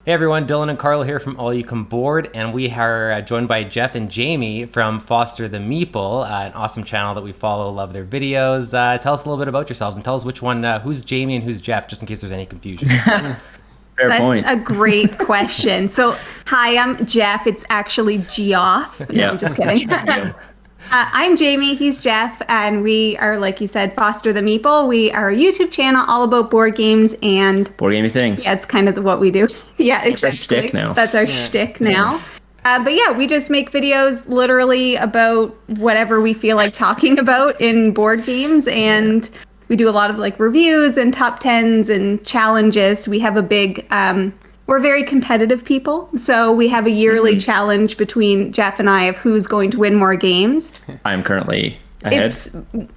Hey everyone, Dylan and Carl here from All You Can Board, and we are joined by Jeff and Jamie from Foster the Meeple, an awesome channel that we follow, love their videos. Tell us a little bit about yourselves and tell us which one, who's Jamie and who's Jeff, just in case there's any confusion. Fair point. That's a great question. So, hi, I'm Jeff. It's actually Geoff. No, I'm just kidding. I'm Jamie, he's Jeff, and we are, like you said, Foster the Meeple. We are a YouTube channel all about board games and... Board gamey things. Yeah, it's kind of what we do. Yeah, exactly. That's our shtick now. That's our shtick now. But yeah, we just make videos literally about whatever we feel like talking about in board games, and we do a lot of like reviews and top 10s and challenges. We have a big... we're very competitive people, so we have a yearly challenge between Jeff and I of who's going to win more games. I'm currently ahead.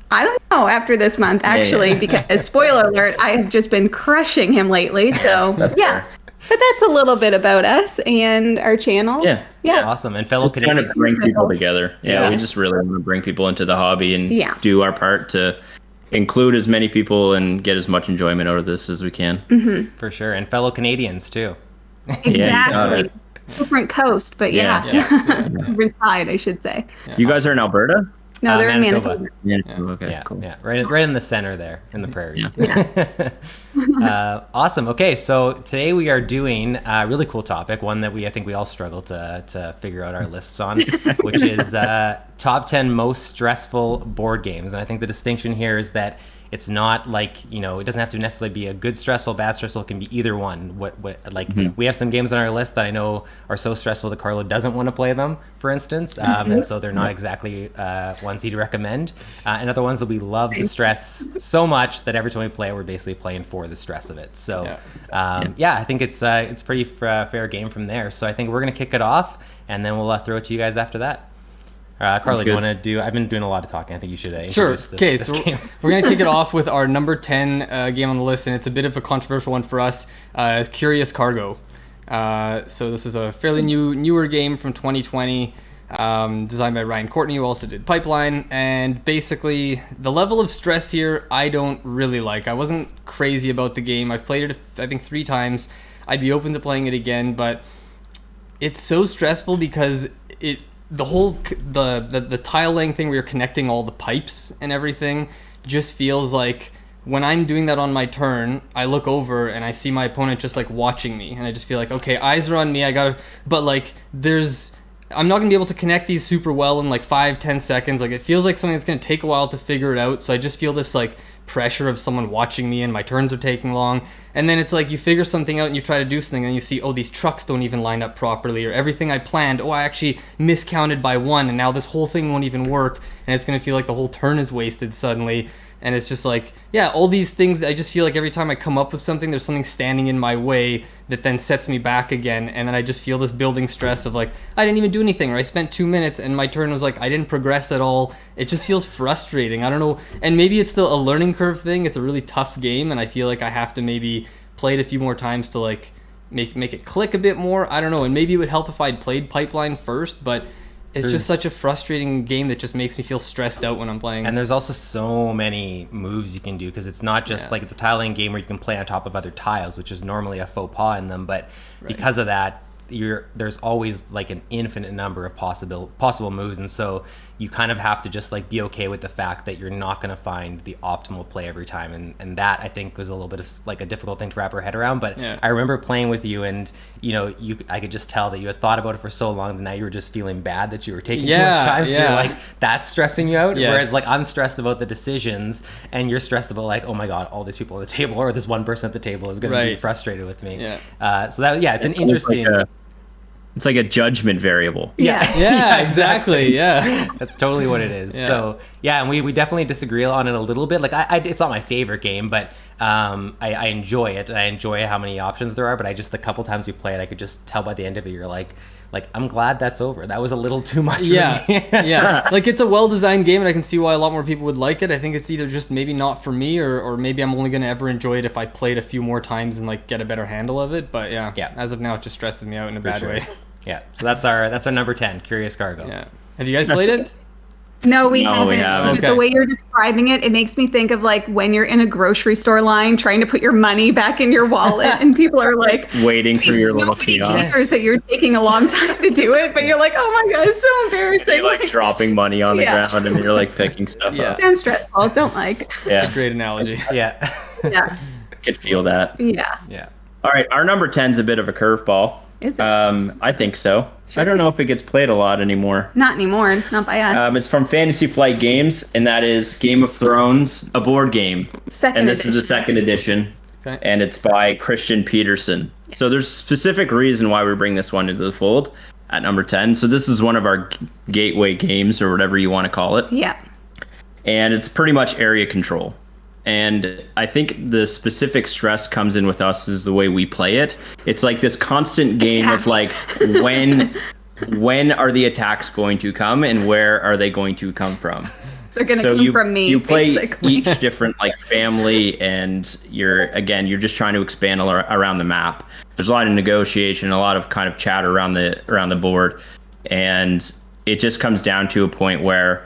I don't know after this month, actually, because spoiler alert, I have just been crushing him lately. So yeah, but that's a little bit about us and our channel. Yeah. Awesome. And fellow Trying to Canadians. bring people together. We just really want to bring people into the hobby and do our part to include as many people and get as much enjoyment out of this as we can. For sure. And fellow Canadians too. Exactly. Different coast, but different side, I should say. You guys are in Alberta? No, they're in Manitoba. Okay, cool. Yeah, right in the center there, in the prairies. Awesome. Okay, so today we are doing a really cool topic, one that I think we all struggle to figure out our lists on, which is top 10 most stressful board games. And I think the distinction here is that it's not like, it doesn't have to necessarily be a good stressful, bad stressful. It can be either one. We have some games on our list that I know are so stressful that Carlo doesn't want to play them, for instance. And so they're not exactly ones he'd recommend. And other ones that we love the stress so much that every time we play it, we're basically playing for the stress of it. So I think it's pretty fair game from there. So I think we're going to kick it off and then we'll throw it to you guys after that. Carly, do you want to do... I've been doing a lot of talking. I think you should introduce this game. We're going to kick it off with our number 10 game on the list, and it's a bit of a controversial one for us. It's Curious Cargo. So this is a fairly newer game from 2020, designed by Ryan Courtney, who also did Pipeline. And basically, the level of stress here, I don't really like. I wasn't crazy about the game. I've played it, I think, 3 times. I'd be open to playing it again, but it's so stressful because the whole the tile laying thing where you're connecting all the pipes and everything just feels like when I'm doing that on my turn, I look over and I see my opponent just like watching me, and I just feel like, okay, eyes are on me, but like I'm not gonna be able to connect these super well in like 5-10 seconds. Like it feels like something that's gonna take a while to figure it out. So I just feel this like pressure of someone watching me and my turns are taking long. And then it's like you figure something out and you try to do something and you see, oh, these trucks don't even line up properly, or everything I planned, I actually miscounted by 1 and now this whole thing won't even work, and it's gonna feel like the whole turn is wasted suddenly. And it's just like, all these things, I just feel like every time I come up with something, there's something standing in my way that then sets me back again. And then I just feel this building stress of like, I didn't even do anything, or I spent 2 minutes and my turn was like, I didn't progress at all. It just feels frustrating. I don't know. And maybe it's a learning curve thing. It's a really tough game, and I feel like I have to maybe play it a few more times to like make it click a bit more. I don't know. And maybe it would help if I'd played Pipeline first, but it's just such a frustrating game that just makes me feel stressed out when I'm playing. And there's also so many moves you can do, because it's not just like it's a tiling game where you can play on top of other tiles, which is normally a faux pas in them. But because of that, there's always like an infinite number of possible moves, and so you kind of have to just like be okay with the fact that you're not going to find the optimal play every time, and that I think was a little bit of like a difficult thing to wrap our head around. But I remember playing with you, and I could just tell that you had thought about it for so long that now you were just feeling bad that you were taking too much time, so you're like, that's stressing you out. Whereas like I'm stressed about the decisions and you're stressed about like, oh my god, all these people at the table or this one person at the table is going to be frustrated with me. So that it's an interesting it's like a judgment variable. Exactly. That's totally what it is. So and we definitely disagree on it a little bit. Like it's not my favorite game, but I enjoy it. I enjoy how many options there are, but the couple times you play it, I could just tell by the end of it, you're like I'm glad that's over. That was a little too much for me. Like it's a well-designed game, and I can see why a lot more people would like it. I think it's either just maybe not for me, or maybe I'm only going to ever enjoy it if I play it a few more times and like get a better handle of it. But as of now, it just stresses me out in a bad way. So that's our number 10, Curious Cargo. Have you guys played it? No, we No, haven't. we haven't. But the way you're describing it, it makes me think of like when you're in a grocery store line trying to put your money back in your wallet and people are like waiting for your little nobody kiosk. cares that you're taking a long time to do it, but you're like, oh my God, it's so embarrassing. You're like dropping money on the ground and you're like picking stuff up. Sounds stressful. Don't like. Yeah. Great analogy. Yeah. Yeah. I could feel that. Yeah. Yeah. All right, our number 10's a bit of a curveball. Is it? I think so. I don't know if it gets played a lot anymore. Not anymore. Not by us. It's from Fantasy Flight Games, and that is Game of Thrones, a board game. Second and this edition. is a second edition, Okay. and it's by Christian Peterson. So there's a specific reason why we bring this one into the fold at number 10. So this is one of our gateway games, or whatever you want to call it. Yeah. And it's pretty much area control. And I think the specific stress comes in with us is the way we play it. It's like this constant game of like when are the attacks going to come and where are they going to come from? They're going to come from me. You play basically. each different like family, and you're just trying to expand around the map. There's a lot of negotiation, a lot of kind of chat around the board, and it just comes down to a point where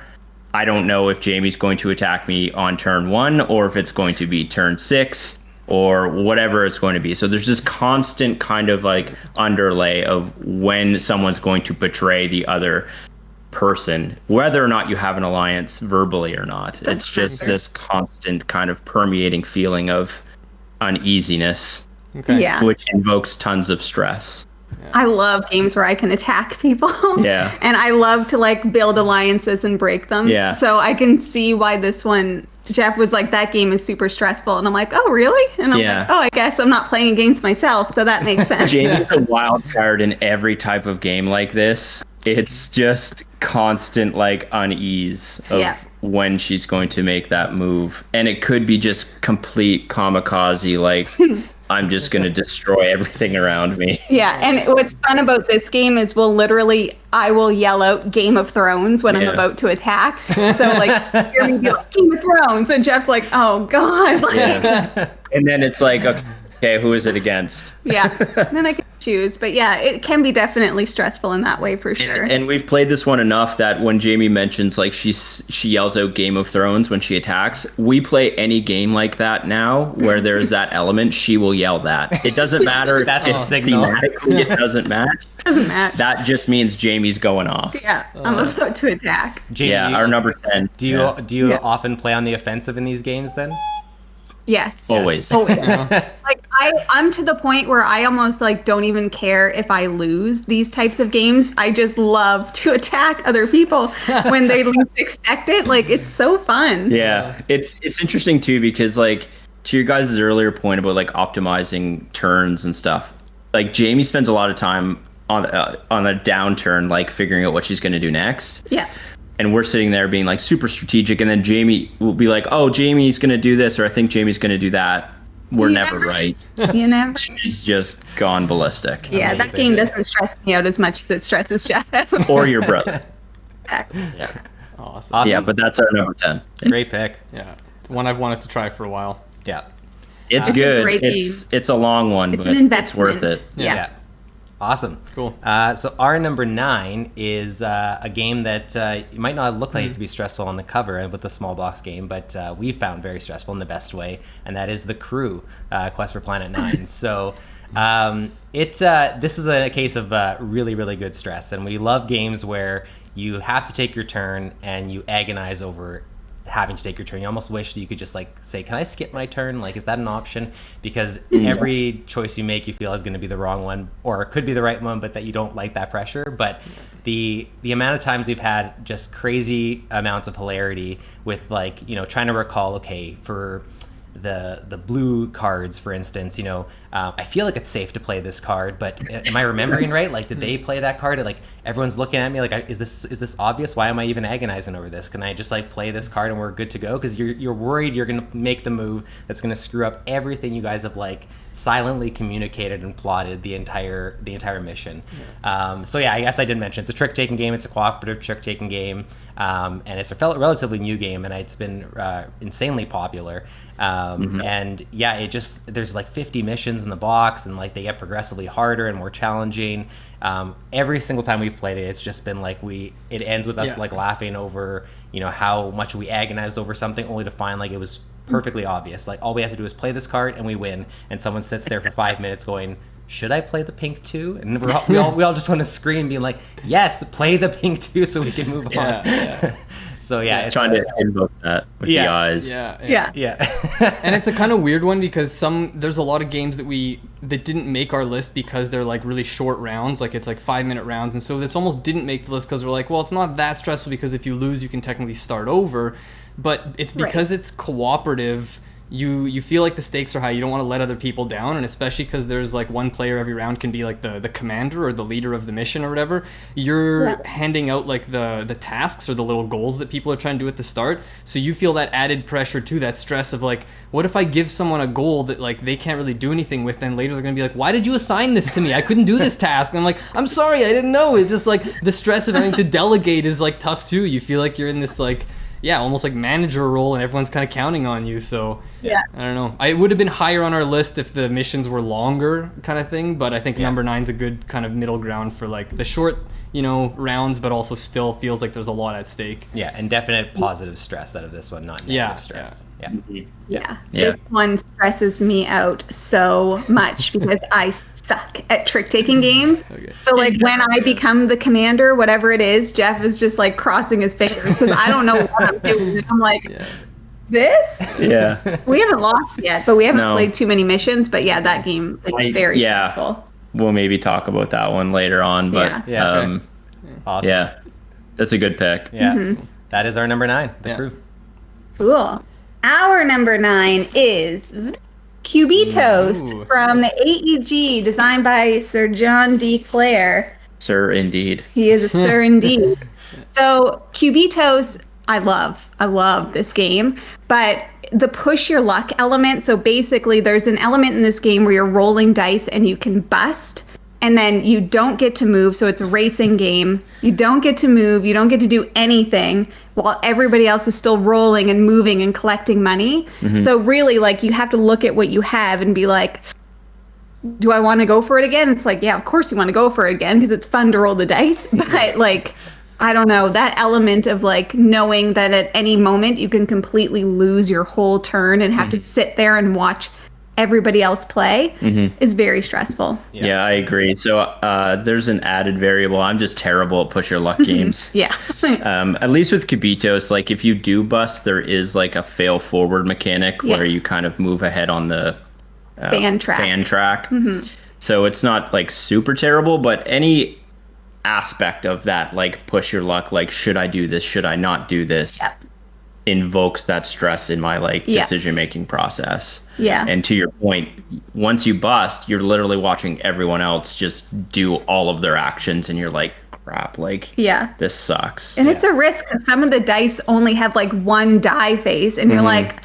I don't know if Jamie's going to attack me on turn 1 or if it's going to be turn 6 or whatever it's going to be. So there's this constant kind of like underlay of when someone's going to betray the other person, whether or not you have an alliance verbally or not. It's just this constant kind of permeating feeling of uneasiness, which invokes tons of stress. I love games where I can attack people. Yeah. And I love to like build alliances and break them. Yeah. So I can see why this one, Jeff was like, that game is super stressful. And I'm like, oh, really? And I'm like, oh, I guess I'm not playing against myself. So that makes sense. Jamie's a wild card in every type of game like this. It's just constant like unease of when she's going to make that move. And it could be just complete kamikaze, like I'm just going to destroy everything around me. Yeah, and what's fun about this game is I will yell out Game of Thrones when I'm about to attack. So like, hear me be like, Game of Thrones, and Jeff's like, oh God. Like, And then it's like, okay, who is it against? Yeah, and then I can choose. But yeah, it can be definitely stressful in that way for sure. And we've played this one enough that when Jamie mentions like she yells out Game of Thrones when she attacks, we play any game like that now where there's that element, she will yell that. It doesn't matter if That's a signal. thematically it doesn't match. Doesn't match. That just means Jamie's going off. Yeah, I'm about to attack. Jamie, our number 10. Do you often play on the offensive in these games then? Yes. Always. Like I'm to the point where I almost like don't even care if I lose these types of games. I just love to attack other people when they least expect it. Like it's so fun. Yeah. It's interesting too because like to your guys' earlier point about like optimizing turns and stuff. Like Jamie spends a lot of time on a downturn like figuring out what she's going to do next. Yeah. And we're sitting there being like super strategic, and then Jamie will be like, "Oh, Jamie's gonna do this," or "I think Jamie's gonna do that." We're never right. You never. She's just gone ballistic. Yeah, Amazing. that game doesn't stress me out as much as it stresses Jeff out. Or your brother. Yeah. Awesome. Yeah, but that's our number 10. Great pick. Yeah. It's one I've wanted to try for a while. Yeah. It's a good. great It's a long one, It's but an investment. it's worth it. Yeah. Awesome. Cool. So our number 9 is a game that it might not look like it could be stressful on the cover with the small box game, but we found very stressful in the best way, and that is The Crew, Quest for Planet 9. So this is a case of really, really good stress, and we love games where you have to take your turn and you agonize over having to take your turn. You almost wish that you could just like say, can I skip my turn? Like, is that an option? Because every choice you make you feel is going to be the wrong one, or it could be the right one, but that you don't like that pressure. But the amount of times we've had just crazy amounts of hilarity with like, trying to recall, okay, for the blue cards, for instance, I feel like it's safe to play this card, but am I remembering right? Like, did they play that card? Like, everyone's looking at me like, is this obvious? Why am I even agonizing over this? Can I just like play this card and we're good to go? Because you're worried you're gonna make the move that's gonna screw up everything you guys have like silently communicated and plotted the entire mission. So yeah, I guess I did mention it's a trick-taking game. It's a cooperative trick-taking game, and it's a relatively new game, and it's been insanely popular. And yeah, there's like 50 missions in the box, and like they get progressively harder and more challenging. Every single time we've played it, it's just been like it ends with us like laughing over how much we agonized over something only to find like it was perfectly obvious. Like all we have to do is play this card and we win. And someone sits there for 5 minutes going, should I play the pink 2? And we all just want to scream, being like, yes, play the pink 2 so we can move on. So it's trying to invoke that with the eyes. Yeah. And it's a kind of weird one because there's a lot of games that didn't make our list because they're like really short rounds, like it's like 5-minute rounds, and so this almost didn't make the list because we're like, well, it's not that stressful because if you lose, you can technically start over, but it's because it's cooperative. You feel like the stakes are high. You don't want to let other people down, and especially because there's like one player every round can be like the commander or the leader of the mission or whatever. You're handing out like the tasks or the little goals that people are trying to do at the start. So you feel that added pressure too, that stress of like, what if I give someone a goal that like they can't really do anything with? Then later they're gonna be like, why did you assign this to me? I couldn't do this task. And I'm like, I'm sorry, I didn't know. It's just like the stress of having to delegate is like tough too. You feel like you're in this like, almost like manager role, and everyone's kind of counting on you. So I don't know. It would have been higher on our list if the missions were longer, kind of thing. But I think number 9's a good kind of middle ground for like the short, rounds, but also still feels like there's a lot at stake. Yeah, and definite positive stress out of this one, not negative stress. Yeah. This one stresses me out so much because I suck at trick-taking games. So like when I become the commander, whatever it is, Jeff is just like crossing his fingers because I don't know what I'm doing. And I'm like, this? Yeah. We haven't lost yet, but we haven't played too many missions. But that game is very stressful. We'll maybe talk about that one later on, but awesome. Yeah, that's a good pick. Yeah, that is our number 9, the crew. Cool. Our number 9 is Cubitos from the AEG, designed by Sir John D. Clare. Sir, indeed. He is a sir indeed. So Cubitos, I love this game, but the push your luck element. So basically there's an element in this game where you're rolling dice and you can bust, and then you don't get to move. So it's a racing game. You don't get to move. You don't get to do anything while everybody else is still rolling and moving and collecting money. So really, like, you have to look at what you have and be like, do I want to go for it again? It's like, yeah, of course you want to go for it again because it's fun to roll the dice. But like, I don't know, that element of like knowing that at any moment you can completely lose your whole turn and have to sit there and watch everybody else play is very stressful. Yeah, I agree. So there's an added variable. I'm just terrible at push your luck games. At least with Cubitos, like if you do bust, there is like a fail forward mechanic where you kind of move ahead on the fan track. So it's not like super terrible, but any aspect of that, like push your luck, like should I do this, should I not do this, invokes that stress in my like decision making process. And to your point, once you bust, you're literally watching everyone else just do all of their actions, and you're like, crap, like this sucks. And it's a risk because some of the dice only have like one die face, and you're like,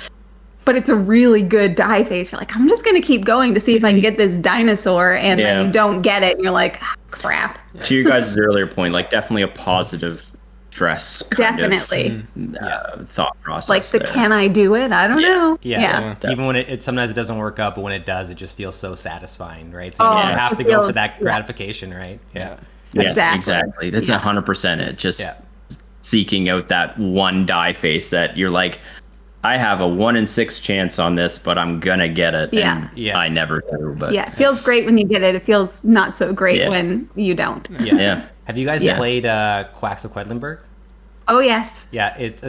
but it's a really good die face. You're like, I'm just gonna keep going to see if I can get this dinosaur, and then you don't get it, and you're like, crap. To your guys' earlier point, like definitely a positive stress kind of thought process. Like there. can I do it? I don't know. Even when it sometimes it doesn't work out, but when it does, it just feels so satisfying, right? So you have to go for that gratification, right? Exactly. That's 100% it. Just seeking out that one die face that you're like, I have a 1 in 6 chance on this, but I'm gonna get it. And I never do. But it feels great when you get it. It feels not so great when you don't. Have you guys played Quacks of Quedlinburg? Oh yes. Yeah, it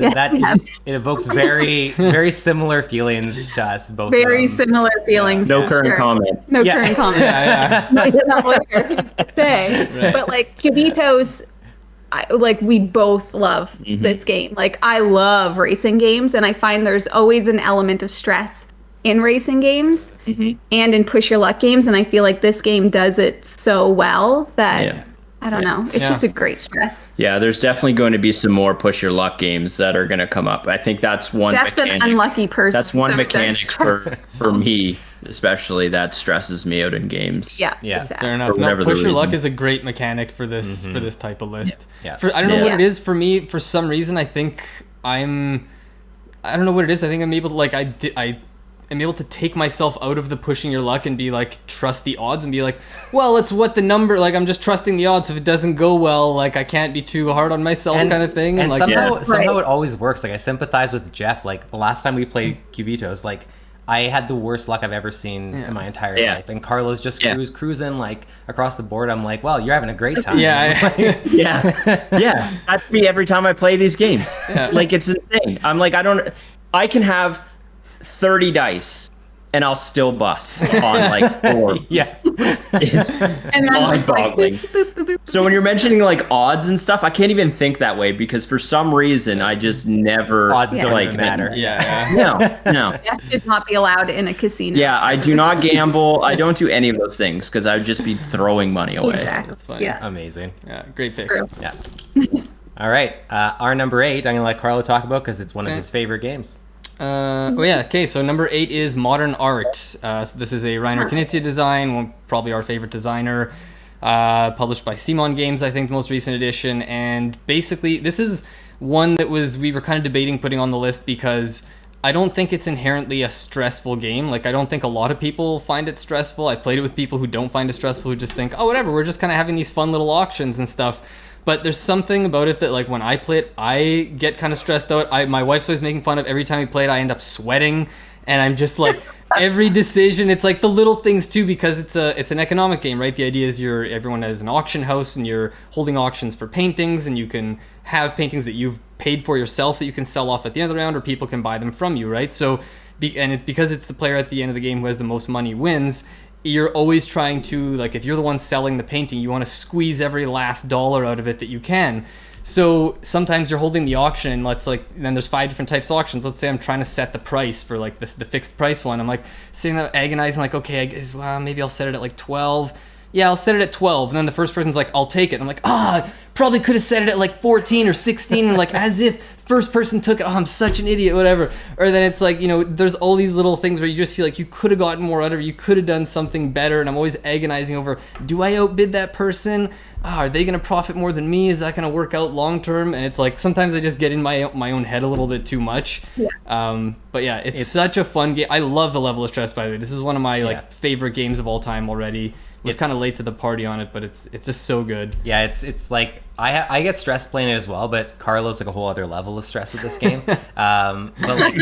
evokes very very similar feelings to us both. Very similar feelings. No current comment. No current comment. Not what I was to say. But like Cubitos, we both love this game. Like I love racing games, and I find there's always an element of stress in racing games and in push your luck games, and I feel like this game does it so well that I don't know. It's just a great stress. Yeah, there's definitely going to be some more push your luck games that are going to come up. I think that's one Jeff's mechanic. An unlucky person. That's one mechanic for me, especially, that stresses me out in games. Yeah, exactly. Fair enough. Push your luck is a great mechanic for this type of list. I don't know what it is for me. For some reason, I think I don't know what it is. I think I'm able to am able to take myself out of the pushing your luck and be like, trust the odds and be like, well, it's what the number, like, I'm just trusting the odds. If it doesn't go well, like, I can't be too hard on myself kind of thing. And like, somehow it always works. Like, I sympathize with Jeff. Like, the last time we played Cubitos, like, I had the worst luck I've ever seen in my entire life. And Carlos just cruising like across the board. I'm like, well, you're having a great time. Yeah. That's me every time I play these games. Like, it's insane. I'm like, I can have 30 dice and I'll still bust on like 4. It's mind-boggling. So when you're mentioning like odds and stuff, I can't even think that way because for some reason I just never odds don't like even matter. No. That should not be allowed in a casino. Yeah, I do not gamble. I don't do any of those things because I would just be throwing money away. Exactly. That's funny. Yeah. Amazing. Yeah, great pick. True. Yeah. All right. Our number 8, I'm going to let Carlo talk about because it's one of his favorite games. Okay, so number 8 is Modern Art. So this is a Reiner Knizia design, probably our favorite designer, published by Simon Games, I think, the most recent edition. And basically, this is one that we were kind of debating putting on the list because I don't think it's inherently a stressful game. Like, I don't think a lot of people find it stressful. I've played it with people who don't find it stressful, who just think, oh, whatever, we're just kind of having these fun little auctions and stuff. But there's something about it that, like, when I play it, I get kind of stressed out. My wife's always making fun of every time we play it, I end up sweating. And I'm just like, every decision, it's like the little things too, because it's an economic game, right? The idea is everyone has an auction house and you're holding auctions for paintings, and you can have paintings that you've paid for yourself that you can sell off at the end of the round, or people can buy them from you, right? So, because it's the player at the end of the game who has the most money wins, you're always trying to, like, if you're the one selling the painting, you want to squeeze every last dollar out of it that you can. So sometimes you're holding the auction, and then there's 5 different types of auctions. Let's say I'm trying to set the price for like the fixed price one. I'm like sitting there agonizing, like, okay, I guess, well, maybe I'll set it at like 12. Yeah, I'll set it at 12. And then the first person's like, I'll take it. And I'm like, probably could have set it at like 14 or 16. And like, as if first person took it. Oh, I'm such an idiot, whatever. Or then it's like, there's all these little things where you just feel like you could have gotten more out of it. You could have done something better. And I'm always agonizing over, do I outbid that person? Are they going to profit more than me? Is that going to work out long term? And it's like, sometimes I just get in my own head a little bit too much. Yeah. But yeah, it's such a fun game. I love the level of stress, by the way. This is one of my favorite games of all time already. Was kind of late to the party on it, but it's just so good. Yeah, it's like I get stressed playing it as well, but Carlos like a whole other level of stress with this game. But like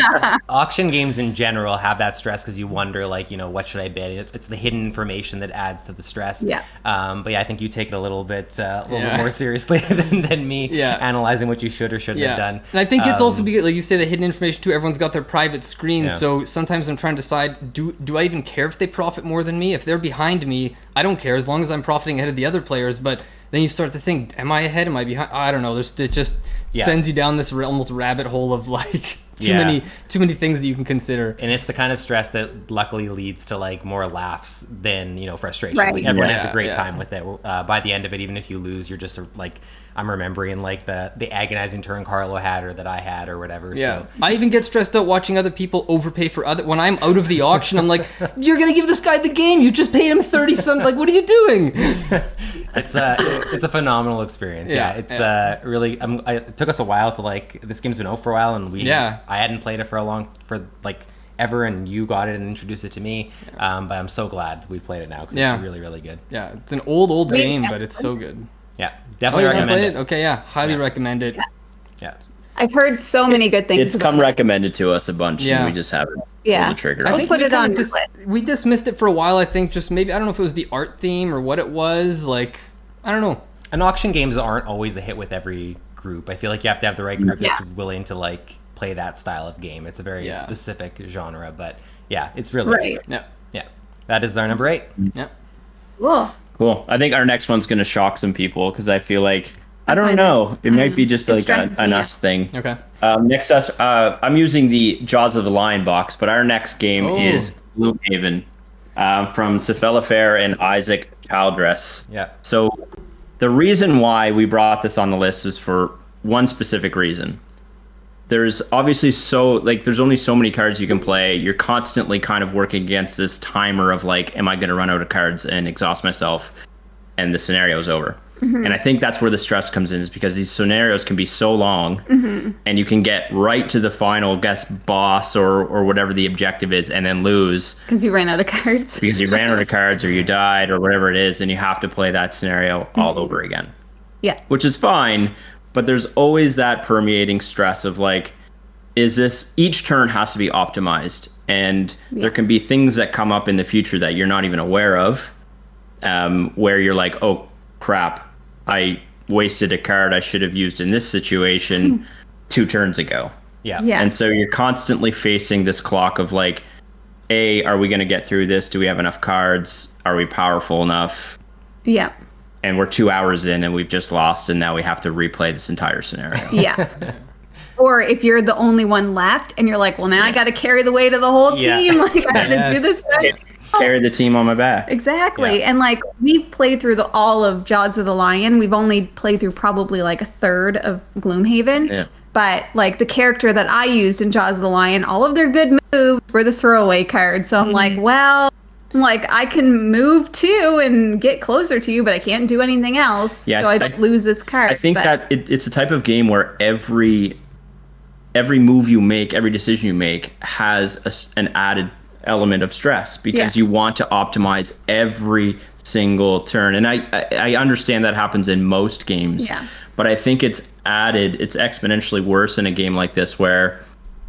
auction games in general have that stress because you wonder, like, what should I bid? It's the hidden information that adds to the stress. Yeah. But yeah, I think you take it a little bit more seriously than me. Analyzing what you should or shouldn't have done. And I think it's also because, like you say, the hidden information too. Everyone's got their private screens, so sometimes I'm trying to decide: do I even care if they profit more than me? If they're behind me, I don't care as long as I'm profiting ahead of the other players. But then you start to think, am I ahead? Am I behind? I don't know. It just sends you down this almost rabbit hole of like too many things that you can consider. And it's the kind of stress that luckily leads to like more laughs than frustration. Right. Like everyone has a great time with it. By the end of it, even if you lose, you're just like, I'm remembering like the agonizing turn Carlo had or that I had or whatever. Yeah. So I even get stressed out watching other people overpay for when I'm out of the auction. I'm like, you're gonna give this guy the game. You just paid him 30 something. Like, what are you doing? It's a phenomenal experience. It's really. It took us a while to like. This game's been out for a while, and I hadn't played it for ever, and you got it and introduced it to me. But I'm so glad we played it now because it's really, really good. Yeah, it's an old game, but it's so good. Yeah, definitely recommend it. Okay, highly recommend it. Yeah. I've heard so many good things. It's come recommended to us a bunch, and we just haven't pulled the trigger. I think put it on. We dismissed it for a while. I think just maybe, I don't know if it was the art theme or what it was. Like, I don't know. And auction games aren't always a hit with every group. I feel like you have to have the right group that's willing to like play that style of game. It's a very specific genre, but yeah, it's really good. Yeah. That is our number 8. Yeah. Cool. I think our next one's going to shock some people because I feel like, I don't know, it might be just like an us thing. Okay. Next us, I'm using the Jaws of the Lion box, but our next game is Gloomhaven from Cephalla Fair and Isaac Childress. Yeah. So the reason why we brought this on the list is for one specific reason. There's obviously there's only so many cards you can play. You're constantly kind of working against this timer of like, am I going to run out of cards and exhaust myself? And the scenario is over. And I think that's where the stress comes in, is because these scenarios can be so long, and you can get right to the final boss or whatever the objective is, and then lose Because you ran out of cards. because you ran out of cards or you died or whatever it is, and you have to play that scenario all over again. Yeah. Which is fine, but there's always that permeating stress of like, each turn has to be optimized, and there can be things that come up in the future that you're not even aware of, where you're like, oh crap, I wasted a card I should have used in this situation 2 turns ago. Yeah. Yeah. And so you're constantly facing this clock of like, are we going to get through this? Do we have enough cards? Are we powerful enough? Yeah. And we're 2 hours in and we've just lost, and now we have to replay this entire scenario. Yeah. Or if you're the only one left and you're like, well, now I got to carry the weight of the whole Yeah. team. Like, I got to do this. Carry the team on my back. Exactly. Yeah. And like, we've played through all of Jaws of the Lion. We've only played through probably like a third of Gloomhaven. Yeah. But like the character that I used in Jaws of the Lion, all of their good moves were the throwaway cards. So I'm like, well, I can move too and get closer to you, but I can't do anything else. Yeah, so I don't lose this card. I think but, that it's a type of game where every move you make, every decision you make has an added element of stress, because you want to optimize every single turn. And I understand that happens in most games, but I think it's exponentially worse in a game like this, where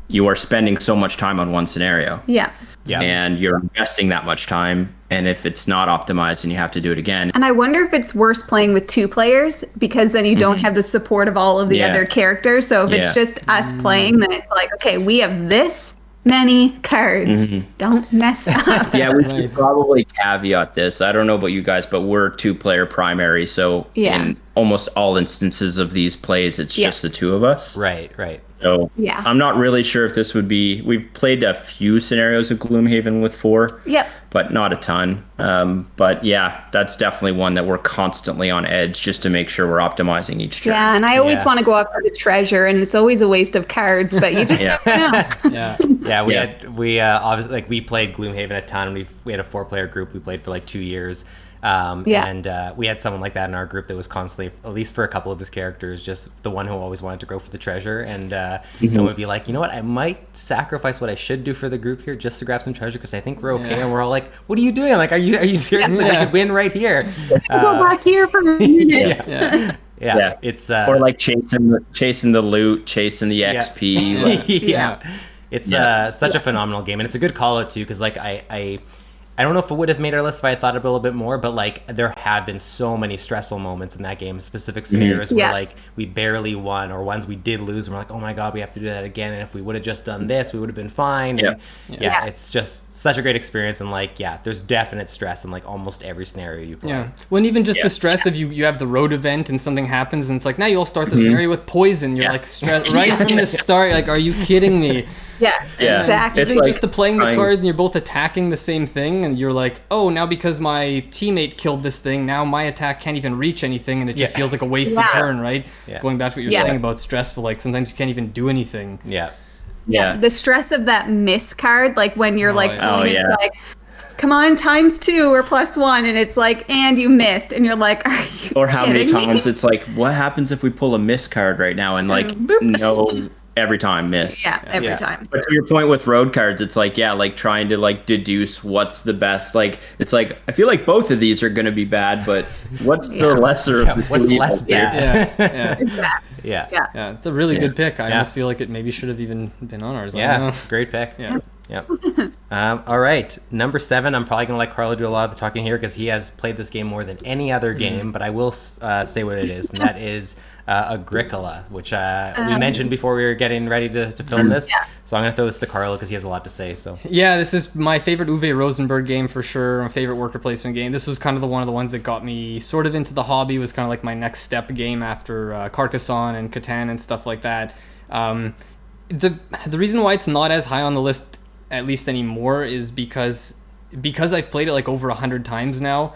you are spending so much time on one scenario. Yeah. Yeah. And you're investing that much time, and if it's not optimized and you have to do it again. And I wonder if it's worse playing with 2 players, because then you don't have the support of all of the other characters. So if it's just us playing, then it's like, okay, we have this many cards. Don't mess up. Yeah, we should probably caveat this. I don't know about you guys, but we're 2-player primary, so in almost all instances of these plays, it's just the 2 of us. Right. So I'm not really sure if this would be. We've played a few scenarios of Gloomhaven with 4, but not a ton. But yeah, that's definitely one that we're constantly on edge, just to make sure we're optimizing each turn. Yeah, and I always want to go up for the treasure, and it's always a waste of cards, but you just never know. We obviously, like, we played Gloomhaven a ton. We had a 4-player group. We played for like 2 years. And we had someone like that in our group that was constantly, at least for a couple of his characters, just the one who always wanted to go for the treasure, and would be like, you know what, I might sacrifice what I should do for the group here just to grab some treasure, because I think we're okay. And we're all like, what are you doing? Like, are you serious? Like, we could win right here. Go back here for a minute. Yeah. It's or like chasing the loot, chasing the XP. Like, It's such a phenomenal game, and it's a good call out too, because like I don't know if it would have made our list if I had thought a little bit more, but like there have been so many stressful moments in that game, specific scenarios where like we barely won, or ones we did lose and we're like, oh my god, we have to do that again, and if we would have just done this, we would have been fine. And it's just such a great experience, and like there's definite stress in like almost every scenario you play. When even just the stress of you have the road event and something happens and it's like, now you all start the scenario with poison. You're like stressed right from the start. Like, are you kidding me? Exactly. It's like just the playing the cards and you're both attacking the same thing, and you're like, oh, now because my teammate killed this thing, now my attack can't even reach anything, and it just feels like a wasted turn, right? Going back to what you're saying about stressful, like sometimes you can't even do anything. The stress of that miss card, like when you're it's like, come on, _2 or +1, and it's like, and you missed, and you're like, are you or how many kidding me? times it's like, what happens if we pull a miss card right now, and like no. Every time miss. Every time. But to your point with road cards, it's like, like trying to like deduce what's the best. Like, it's like, I feel like both of these are going to be bad, but what's the lesser of the what's less bad? Yeah. It's a really good pick. I almost feel like it maybe should have even been on ours. Great pick. All right, number 7. I'm probably gonna let Carlo do a lot of the talking here, because he has played this game more than any other game, but I will say what it is, and that is Agricola, which we mentioned before we were getting ready to film this. So I'm gonna throw this to Carlo because he has a lot to say. So this is my favorite Uwe Rosenberg game for sure. My favorite worker placement game. This was kind of one of the ones that got me sort of into the hobby. Was kind of like my next step game after Carcassonne and Catan and stuff like that. The reason why it's not as high on the list, at least anymore, is because I've played it like over 100 times now.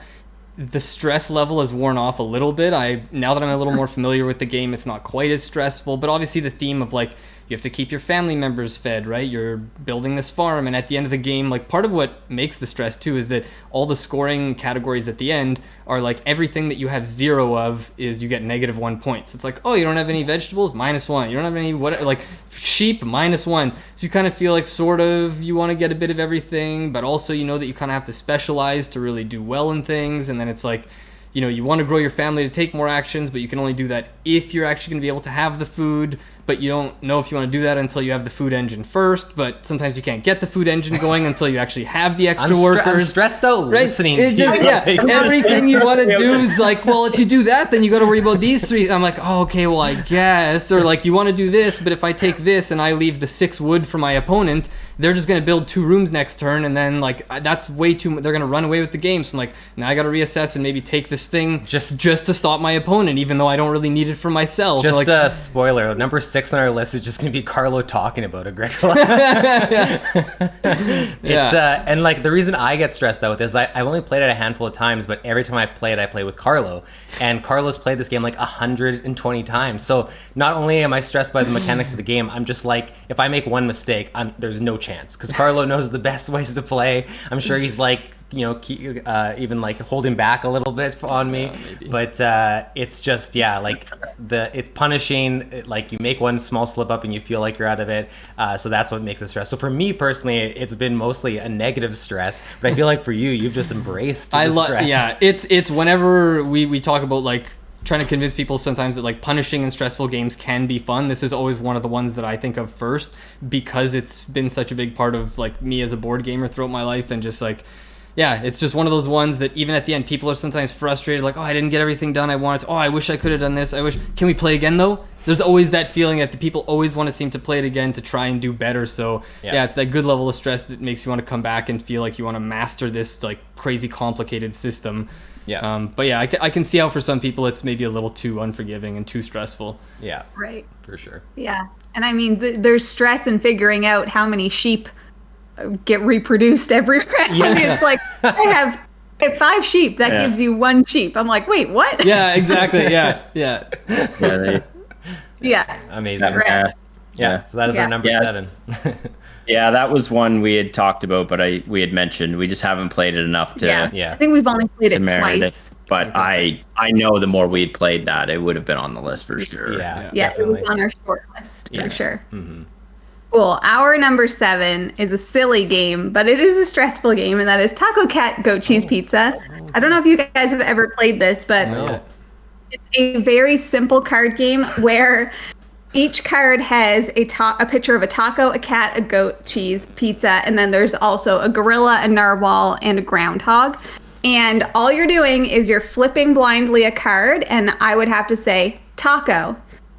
The stress level has worn off a little bit. Now that I'm a little more familiar with the game, it's not quite as stressful, but obviously the theme of like you have to keep your family members fed, right? You're building this farm, and at the end of the game, like part of what makes the stress too is that all the scoring categories at the end are like everything that you have 0 of is you get -1 point. So it's like, oh, you don't have any vegetables, -1. You don't have any like sheep, -1. So you kind of feel like sort of you want to get a bit of everything, but also you know that you kind of have to specialize to really do well in things. And then it's like, you know, you want to grow your family to take more actions, but you can only do that if you're actually going to be able to have the food. But you don't know if you want to do that until you have the food engine first. But sometimes you can't get the food engine going until you actually have the extra workers. I'm stressed out listening to just, you. Yeah, everything you want to do is like, well, if you do that, then you got to worry about these 3. I'm like, oh, okay, well, I guess. Or like, you want to do this, but if I take this and I leave the 6 wood for my opponent, they're just going to build 2 rooms next turn. And then like, that's way too much. They're going to run away with the game. So I'm like, now I got to reassess and maybe take this thing just to stop my opponent, even though I don't really need it for myself. Just like, a spoiler, number 6 on our list is just going to be Carlo talking about Agricola. Yeah. And like the reason I get stressed out with this, I've only played it a handful of times, but every time I play with Carlo, and Carlo's played this game like 120 times. So not only am I stressed by the mechanics of the game, I'm just like, if I make one mistake, there's no chance, because Carlo knows the best ways to play. I'm sure he's like, you know, even like holding back a little bit on me, but it's just, yeah, like it's punishing. Like you make one small slip up and you feel like you're out of it, so that's what makes it stress. So for me personally, it's been mostly a negative stress, but I feel like for you, you've just embraced the stress. Yeah, it's whenever we talk about like trying to convince people sometimes that like punishing and stressful games can be fun. This is always one of the ones that I think of first, because it's been such a big part of like me as a board gamer throughout my life. And just like, yeah, it's just one of those ones that even at the end, people are sometimes frustrated, like, oh, I didn't get everything done I wanted. Oh, I wish I could have done this. Can we play again though? There's always that feeling that the people always want to seem to play it again to try and do better. So yeah, it's that good level of stress that makes you want to come back and feel like you want to master this like crazy complicated system. Yeah. But yeah, I can see how for some people it's maybe a little too unforgiving and too stressful. Yeah. Right. For sure. Yeah. And I mean, there's stress in figuring out how many sheep get reproduced every round. Yeah. It's like, I have 5 sheep. That gives you 1 sheep. I'm like, wait, what? Yeah, exactly. Yeah. Yeah. Amazing. Right. Yeah. So that is our number 7. Yeah, that was one we had talked about, but we had mentioned we just haven't played it enough to. I think we've only played it twice. But I know the more we had played that, it would have been on the list for sure. Yeah, it was on our short list for sure. Mm-hmm. Cool. Our number 7 is a silly game, but it is a stressful game, and that is Taco Cat Goat Cheese Pizza. I don't know if you guys have ever played this, but it's a very simple card game where each card has a picture of a taco, a cat, a goat, cheese, pizza, and then there's also a gorilla, a narwhal, and a groundhog. And all you're doing is you're flipping blindly a card, and I would have to say taco.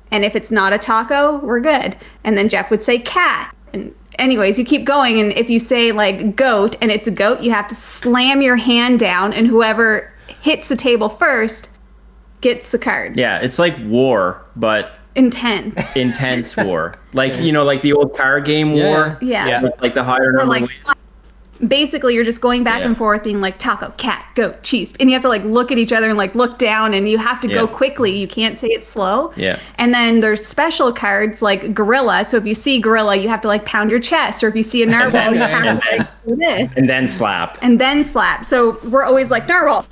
And if it's not a taco, we're good. And then Jeff would say cat. And anyways, you keep going. And if you say like goat and it's a goat, you have to slam your hand down, and whoever hits the table first gets the card. Yeah, it's like war, but intense war. Like, you know, like the old card game war. Yeah. Like the higher number. Like basically you're just going back and forth being like taco, cat, goat, cheese. And you have to like look at each other and like look down, and you have to go quickly. You can't say it slow. Yeah. And then there's special cards like gorilla. So if you see gorilla, you have to like pound your chest. Or if you see a narwhal, you have to like do this. And then slap. So we're always like narwhal.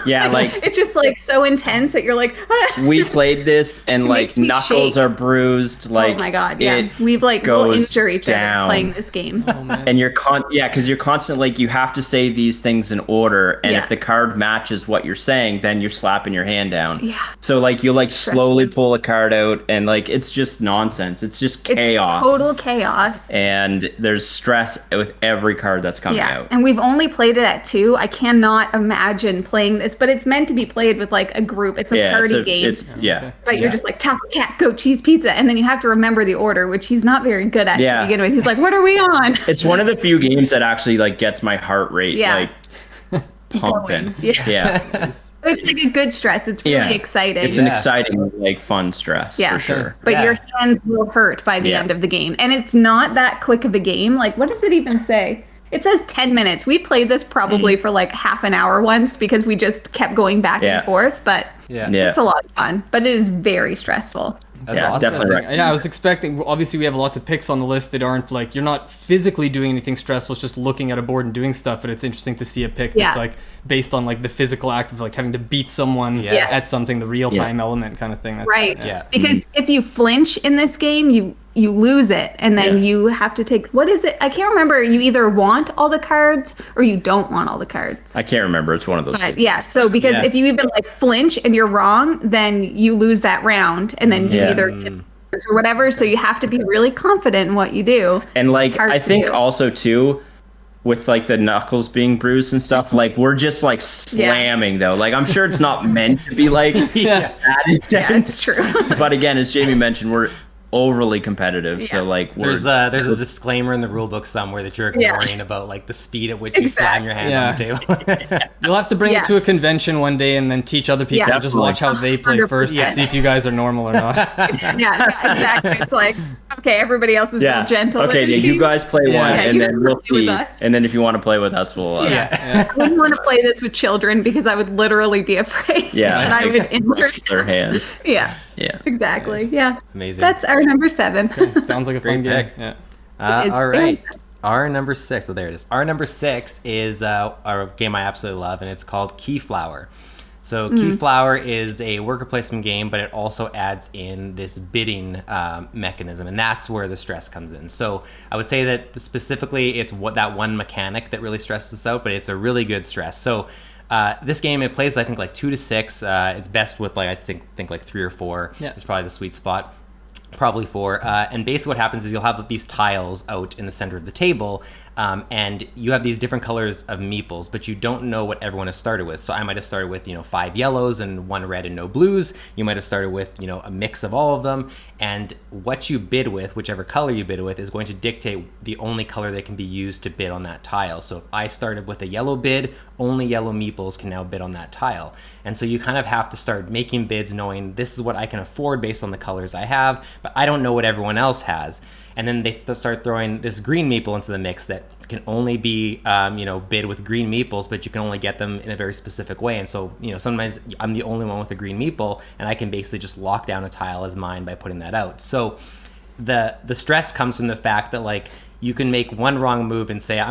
Yeah, like it's just like so intense that you're like we played this and like knuckles are bruised. Like, oh my god, yeah, we've like we'll injure each other playing this game. And you're because you're constantly like, you have to say these things in order, and if the card matches what you're saying, then you're slapping your hand down. Yeah. So like you like slowly pull a card out, and like it's just nonsense. It's just chaos. It's total chaos. And there's stress with every card that's coming out. And we've only played it at 2. I cannot imagine playing this, but it's meant to be played with like a group. It's a party game. But you're just like taco, cat, goat, cheese, pizza, and then you have to remember the order, which he's not very good at to begin with. He's like, what are we on? It's one of the few games that actually like gets my heart rate like pumping. It's like a good stress. It's really exciting. It's an exciting, like fun stress for sure. But your hands will hurt by the end of the game. And it's not that quick of a game. Like, what does it even say? It says 10 minutes. We played this probably for like half an hour once because we just kept going back and forth. But it's a lot of fun. But it is very stressful. That's Yeah, awesome. definitely. Yeah, I was expecting. Obviously, we have lots of picks on the list that aren't like you're not physically doing anything stressful. It's just looking at a board and doing stuff. But it's interesting to see a pick that's like based on like the physical act of like having to beat someone at something, the real time element kind of thing. That's, Right. Yeah. Because if you flinch in this game, you lose it, and then you have to take, what is it? I can't remember. You either want all the cards or you don't want all the cards. I can't remember. It's one of those. But yeah, so because if you even like flinch and you're wrong, then you lose that round, and then you either get cards or whatever. So you have to be really confident in what you do. And like It's hard I to think do. also too, with like the knuckles being bruised and stuff, like we're just like slamming though. Like I'm sure it's not meant to be like that intense. It's true. But again, as Jamie mentioned, we're overly competitive. So like we're There's a disclaimer in the rule book somewhere that you're ignoring about like the speed at which you slam your hand on the table. You'll have to bring it to a convention one day and then teach other people. Yeah. Just watch how they play first to 100%. see if you guys are normal or not. Yeah, exactly. It's like, okay, everybody else is real gentle. Okay, with yeah, the you team. guys play one, and you then can we'll play with see. us. And then if you want to play with us, we'll. I wouldn't want to play this with children because I would literally be afraid. Yeah, and I would injure their hand. Yeah. Yeah. Exactly. Yeah. Amazing. That's our number 7. Sounds like a fun Great game. pick. Yeah. It's all very right. Our number 6. Oh, there it is. Our number 6 is a game I absolutely love, and it's called Keyflower. So Keyflower is a worker placement game, but it also adds in this bidding mechanism, and that's where the stress comes in. So I would say that specifically it's that one mechanic that really stresses us out, but it's a really good stress. So this game, it plays, I think, like 2 to 6. It's best with like I think like 3 or 4. Yeah. It's probably the sweet spot. Probably 4. And basically what happens is you'll have these tiles out in the center of the table, and you have these different colors of meeples, but you don't know what everyone has started with. So I might have started with 5 yellows and 1 red and no blues. You might have started with a mix of all of them, and what you bid with, whichever color you bid with, is going to dictate the only color that can be used to bid on that tile. So if I started with a yellow bid, only yellow meeples can now bid on that tile. And so you kind of have to start making bids knowing this is what I can afford based on the colors I have, but I don't know what everyone else has. And then they start throwing this green meeple into the mix that can only be, bid with green meeples, but you can only get them in a very specific way. And so, sometimes I'm the only one with a green meeple, and I can basically just lock down a tile as mine by putting that out. So the stress comes from the fact that like you can make one wrong move and say, I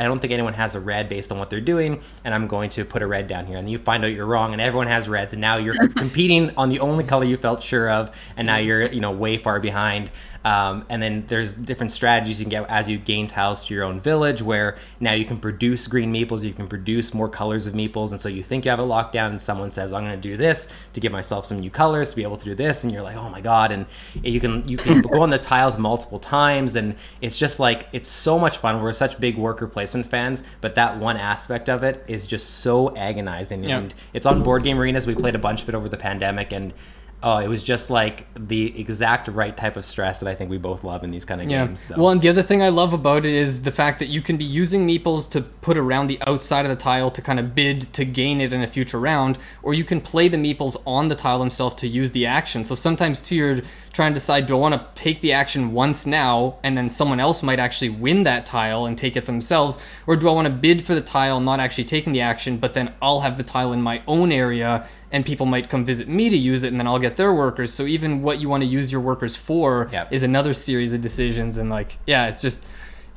don't think anyone has a red based on what they're doing, and I'm going to put a red down here. And you find out you're wrong, and everyone has reds, and now you're competing on the only color you felt sure of, and now you're way far behind. And then there's different strategies you can get as you gain tiles to your own village, where now you can produce green meeples, you can produce more colors of meeples, and so you think you have it locked down, and someone says, I'm going to do this to give myself some new colors to be able to do this, and you're like, oh my god. And you can go on the tiles multiple times, and it's just like, it's so much fun. We're such big worker placement fans, but that one aspect of it is just so agonizing. Yeah. And it's on Board Game Arenas. We played a bunch of it over the pandemic, and it was just like the exact right type of stress that I think we both love in these kind of games. So. Well, and the other thing I love about it is the fact that you can be using meeples to put around the outside of the tile to kind of bid to gain it in a future round, or you can play the meeples on the tile themselves to use the action. So sometimes too, you're trying to decide, do I want to take the action once now, and then someone else might actually win that tile and take it for themselves, or do I want to bid for the tile, not actually taking the action, but then I'll have the tile in my own area, and people might come visit me to use it, and then I'll get their workers. So even what you want to use your workers for is another series of decisions, and it's just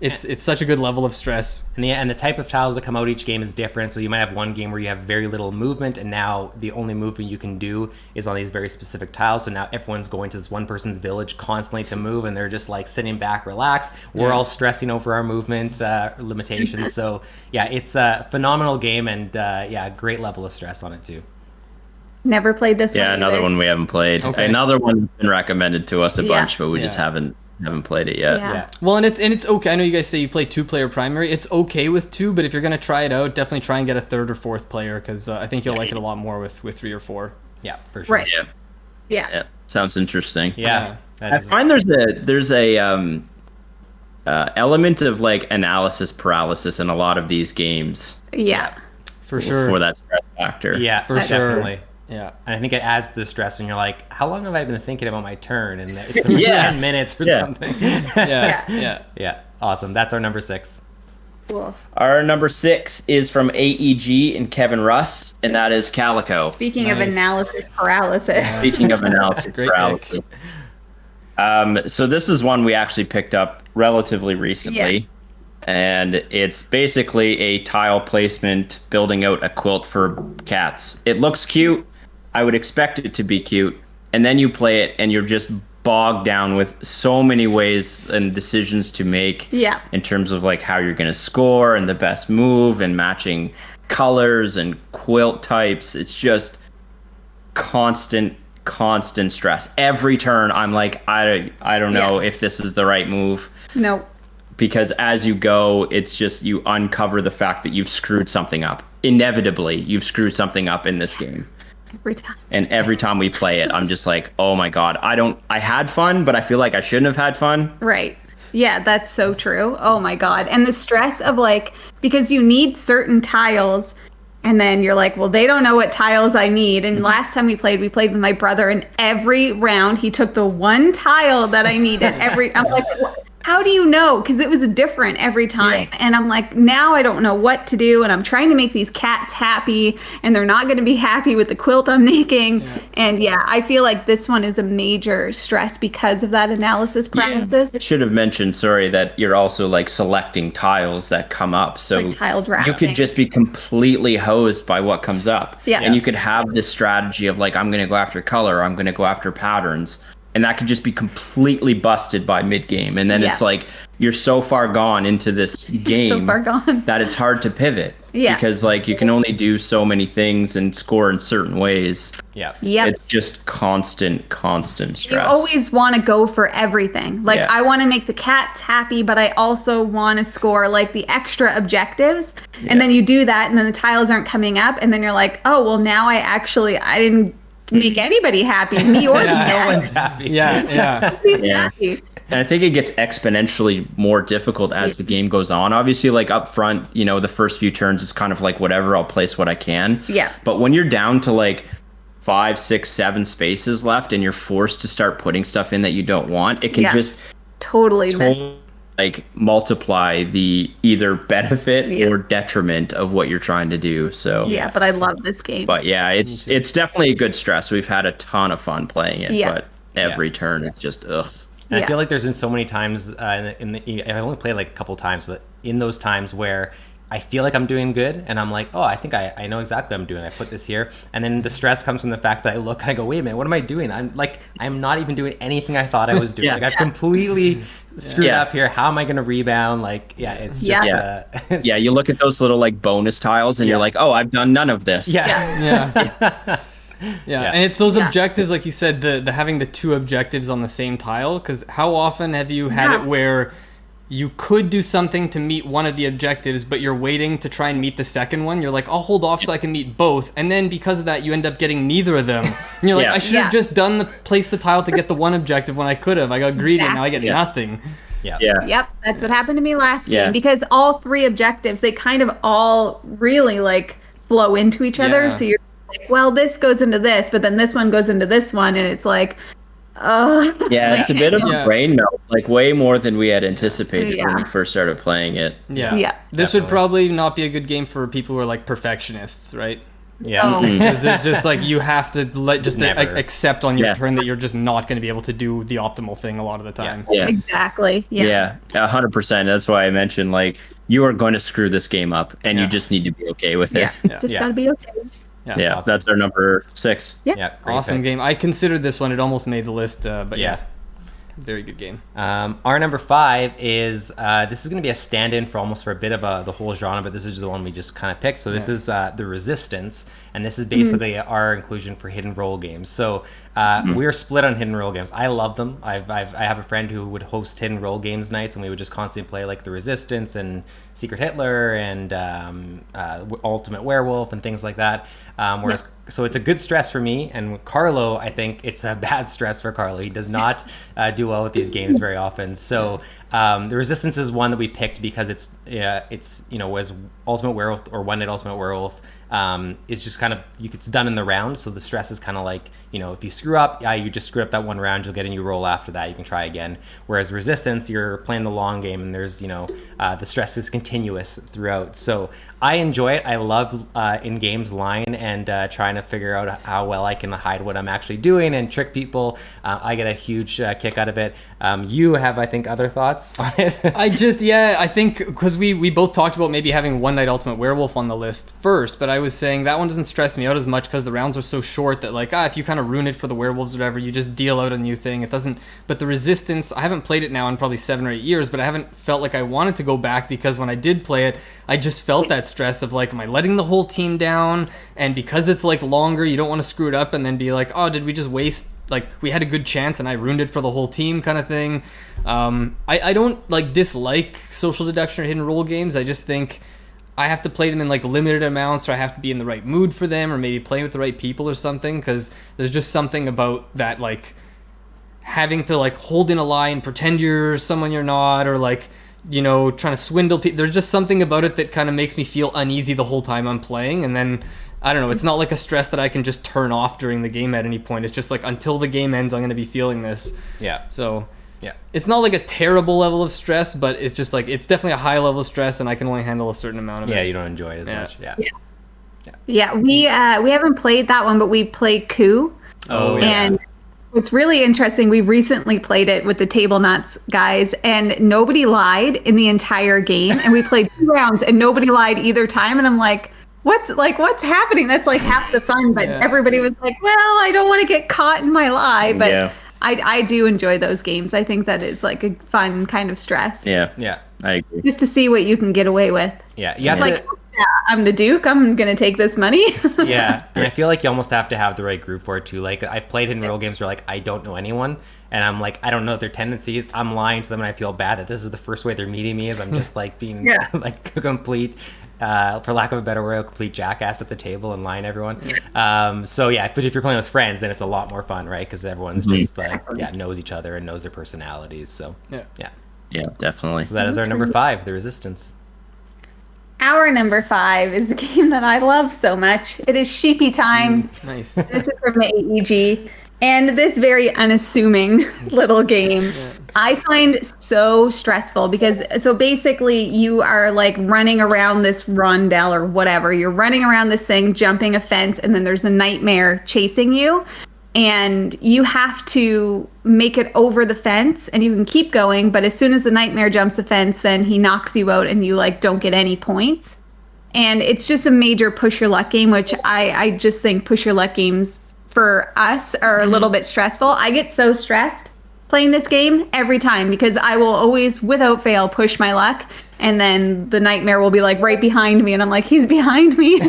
it's such a good level of stress. And the type of tiles that come out each game is different. So you might have one game where you have very little movement, and now the only movement you can do is on these very specific tiles. So now everyone's going to this one person's village constantly to move, and they're just like sitting back, relaxed. We're all stressing over our movement limitations. So yeah, it's a phenomenal game, and great level of stress on it too. Never played this one. Yeah, another either. one we haven't played. Okay. Another one's been recommended to us a bunch, but we just Yeah. haven't played it yet. Yeah. Well, and it's okay. I know you guys say you play 2-player primary. It's okay with 2, but if you're gonna try it out, definitely try and get a 3rd or 4th player, because I think you'll like it a lot more with 3 or 4. Yeah, for sure. Right. Yeah. Yeah. Yeah. Sounds interesting. Yeah. I find there's a element of like analysis paralysis in a lot of these games Yeah. For sure. for that stress factor. Yeah, For sure. definitely. Yeah. And I think it adds to the stress when you're like, how long have I been thinking about my turn? And it's been Yeah. 10 minutes or Yeah. something. Yeah. Yeah, awesome. That's our number 6. Cool. Our number 6 is from AEG and Kevin Russ, and that is Calico. Speaking of Nice. analysis paralysis. Speaking of analysis Great paralysis. So this is one we actually picked up relatively recently. And it's basically a tile placement, building out a quilt for cats. It looks cute. I would expect it to be cute. And then you play it and you're just bogged down with so many ways and decisions to make in terms of like how you're going to score and the best move and matching colors and quilt types. It's just constant stress. Every turn I'm like, I don't know if this is the right move. No. Because as you go, it's just you uncover the fact that you've screwed something up. Inevitably, you've screwed something up in this game. Every time. And every time we play it, I'm just like, oh my God, I had fun, but I feel like I shouldn't have had fun. Right. Yeah, that's so true. Oh my God. And the stress of like, because you need certain tiles and then you're like, well, they don't know what tiles I need. And last time we played with my brother, and every round he took the one tile that I needed. I'm like, how do you know? Because it was different every time. And I'm like, now I don't know what to do. And I'm trying to make these cats happy, and they're not going to be happy with the quilt I'm making. And I feel like this one is a major stress because of that analysis paralysis. I should have mentioned, sorry, that you're also like selecting tiles that come up. So like tile drafting. You could just be completely hosed by what comes up. And you could have this strategy of like, I'm going to go after color, or I'm going to go after patterns. And that could just be completely busted by mid-game. And then it's like, you're so far gone into this game so far gone. that it's hard to pivot. Because like you can only do so many things and score in certain ways. It's just constant stress. You always want to go for everything. Like I want to make the cats happy, but I also want to score like the extra objectives. And then you do that, and then the tiles aren't coming up. And then you're like, oh, well, now I didn't make anybody happy, me or the cat. No one's happy. Happy. And I think it gets exponentially more difficult as the game goes on. Obviously, like up front, the first few turns is kind of like whatever, I'll place what I can. But when you're down to like 5, 6, 7 spaces left and you're forced to start putting stuff in that you don't want, it can just totally mess like multiply the either benefit or detriment of what you're trying to do. So but I love this game. But it's definitely a good stress. We've had a ton of fun playing it, but every turn it's just ugh. And I feel like there's been so many times I've only played like a couple times, but in those times where I feel like I'm doing good and I'm like, oh, I think I know exactly what I'm doing. I put this here. And then the stress comes from the fact that I look and I go, wait a minute, what am I doing? I'm not even doing anything I thought I was doing. Like I've completely screwed up here. How am I going to rebound? Like, it's just, you look at those little like bonus tiles and you're like, oh, I've done none of this. And it's those objectives, like you said, the having the 2 objectives on the same tile. Because how often have you had it where you could do something to meet one of the objectives, but you're waiting to try and meet the second one? You're like, I'll hold off so I can meet both. And then because of that, you end up getting neither of them. And you're like, I should have just placed the tile to get the one objective when I could have. I got greedy and now I get nothing. Yep, that's what happened to me last game. Because all 3 objectives, they kind of all really like flow into each other. So you're like, well, this goes into this, but then this one goes into this one, and it's like, it's a bit of a brain melt, like way more than we had anticipated when we first started playing it. This would probably not be a good game for people who are like perfectionists, right? Mm-hmm. There's just like, you have to accept on your turn that you're just not going to be able to do the optimal thing a lot of the time. Exactly. 100%. That's why I mentioned like, you are going to screw this game up and you just need to be okay with it. Just gotta be okay. Awesome. That's our number 6. Awesome game. I considered this one. It almost made the list, but very good game. Our number 5 is this is going to be a stand-in for a bit of the whole genre, but this is the one we just kind of picked. So this is The Resistance, and this is basically our inclusion for hidden role games. So we're split on hidden role games. I love them. I have a friend who would host hidden role games nights, and we would just constantly play like The Resistance and Secret Hitler and Ultimate Werewolf and things like that. So it's a good stress for me, and Carlo, I think it's a bad stress for Carlo. He does not do well with these games very often. So The Resistance is one that we picked because it's was Ultimate Werewolf or One Night Ultimate Werewolf. It's just kind of it's done in the round, so the stress is kind of like, if you screw up, you just screw up that one round, you'll get a new roll after that, you can try again. Whereas Resistance, you're playing the long game, and there's the stress is continuous throughout. So I enjoy it. I love in games lying and trying to figure out how well I can hide what I'm actually doing and trick people. I get a huge kick out of it. You have, I think, other thoughts on it? I think because we both talked about maybe having One Night Ultimate Werewolf on the list first, but I was saying that one doesn't stress me out as much because the rounds are so short that if you kind of ruin it for the werewolves or whatever, you just deal out a new thing. It doesn't. But the Resistance, I haven't played it now in probably 7 or 8 years, but I haven't felt like I wanted to go back because when I did play it, I just felt that stress of am I letting the whole team down? And because it's longer, you don't want to screw it up and then be like, oh, did we just waste? We had a good chance and I ruined it for the whole team kind of thing. I don't dislike social deduction or hidden role games. I just think I have to play them in limited amounts, or I have to be in the right mood for them, or maybe playing with the right people or something, because there's just something about that having to hold in a lie and pretend you're someone you're not, or trying to swindle people. There's just something about it that kind of makes me feel uneasy the whole time I'm playing, and then I don't know, it's not a stress that I can just turn off during the game at any point. It's just until the game ends, I'm going to be feeling this. Yeah. So yeah, it's not a terrible level of stress, but it's just it's definitely a high level of stress, and I can only handle a certain amount of it. Yeah, you don't enjoy it as much. Yeah. We haven't played that one, but we played Coup. Oh, yeah. And what's really interesting, we recently played it with the Table Nuts guys, and nobody lied in the entire game. And we played 2 rounds, and nobody lied either time. And I'm like, what's happening? That's half the fun. But everybody was like, well, I don't want to get caught in my lie. But I do enjoy those games. I think that is a fun kind of stress. Yeah, Yeah. I agree. Just to see what you can get away with. Yeah. You have to, Yeah, I'm the Duke. I'm gonna take this money. yeah, and I feel like you almost have to have the right group for it too. I've played hidden role games where I don't know anyone, and I'm I don't know their tendencies. I'm lying to them, and I feel bad that this is the first way they're meeting me. Is I'm just being a complete, for lack of a better word, a complete jackass at the table and lying to everyone. So yeah, but if you're playing with friends, then it's a lot more fun, right? Because everyone's just knows each other and knows their personalities. So Yeah, definitely. So that is our number 5, The Resistance. Our number 5 is a game that I love so much. It is Sheepy Time. Nice. This is from AEG. And this very unassuming little game I find so stressful because so basically you are running around this rondel or whatever. You're running around this thing, jumping a fence, and then there's a nightmare chasing you. And you have to make it over the fence, and you can keep going, but as soon as the nightmare jumps the fence, then he knocks you out and you don't get any points. And it's just a major push your luck game, which I just think push your luck games for us are a little bit stressful. I get so stressed playing this game every time because I will always, without fail, push my luck. And then the nightmare will be right behind me, and I'm like, he's behind me.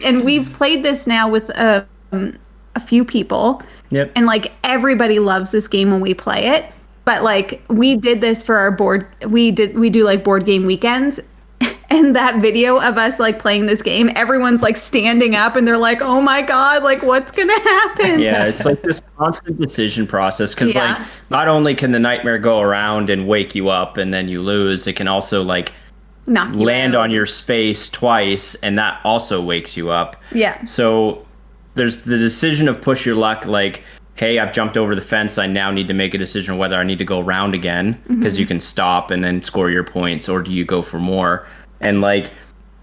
And we've played this now with a few people. Yep. And everybody loves this game when we play it. But we did this for our board. We do board game weekends. And that video of us playing this game, everyone's standing up and they're like, oh my God, what's going to happen? Yeah, it's this constant decision process because not only can the nightmare go around and wake you up and then you lose, it can also knock you land out on your space twice and that also wakes you up. Yeah. So there's the decision of push your luck, hey, I've jumped over the fence. I now need to make a decision whether I need to go around again because you can stop and then score your points, or do you go for more? And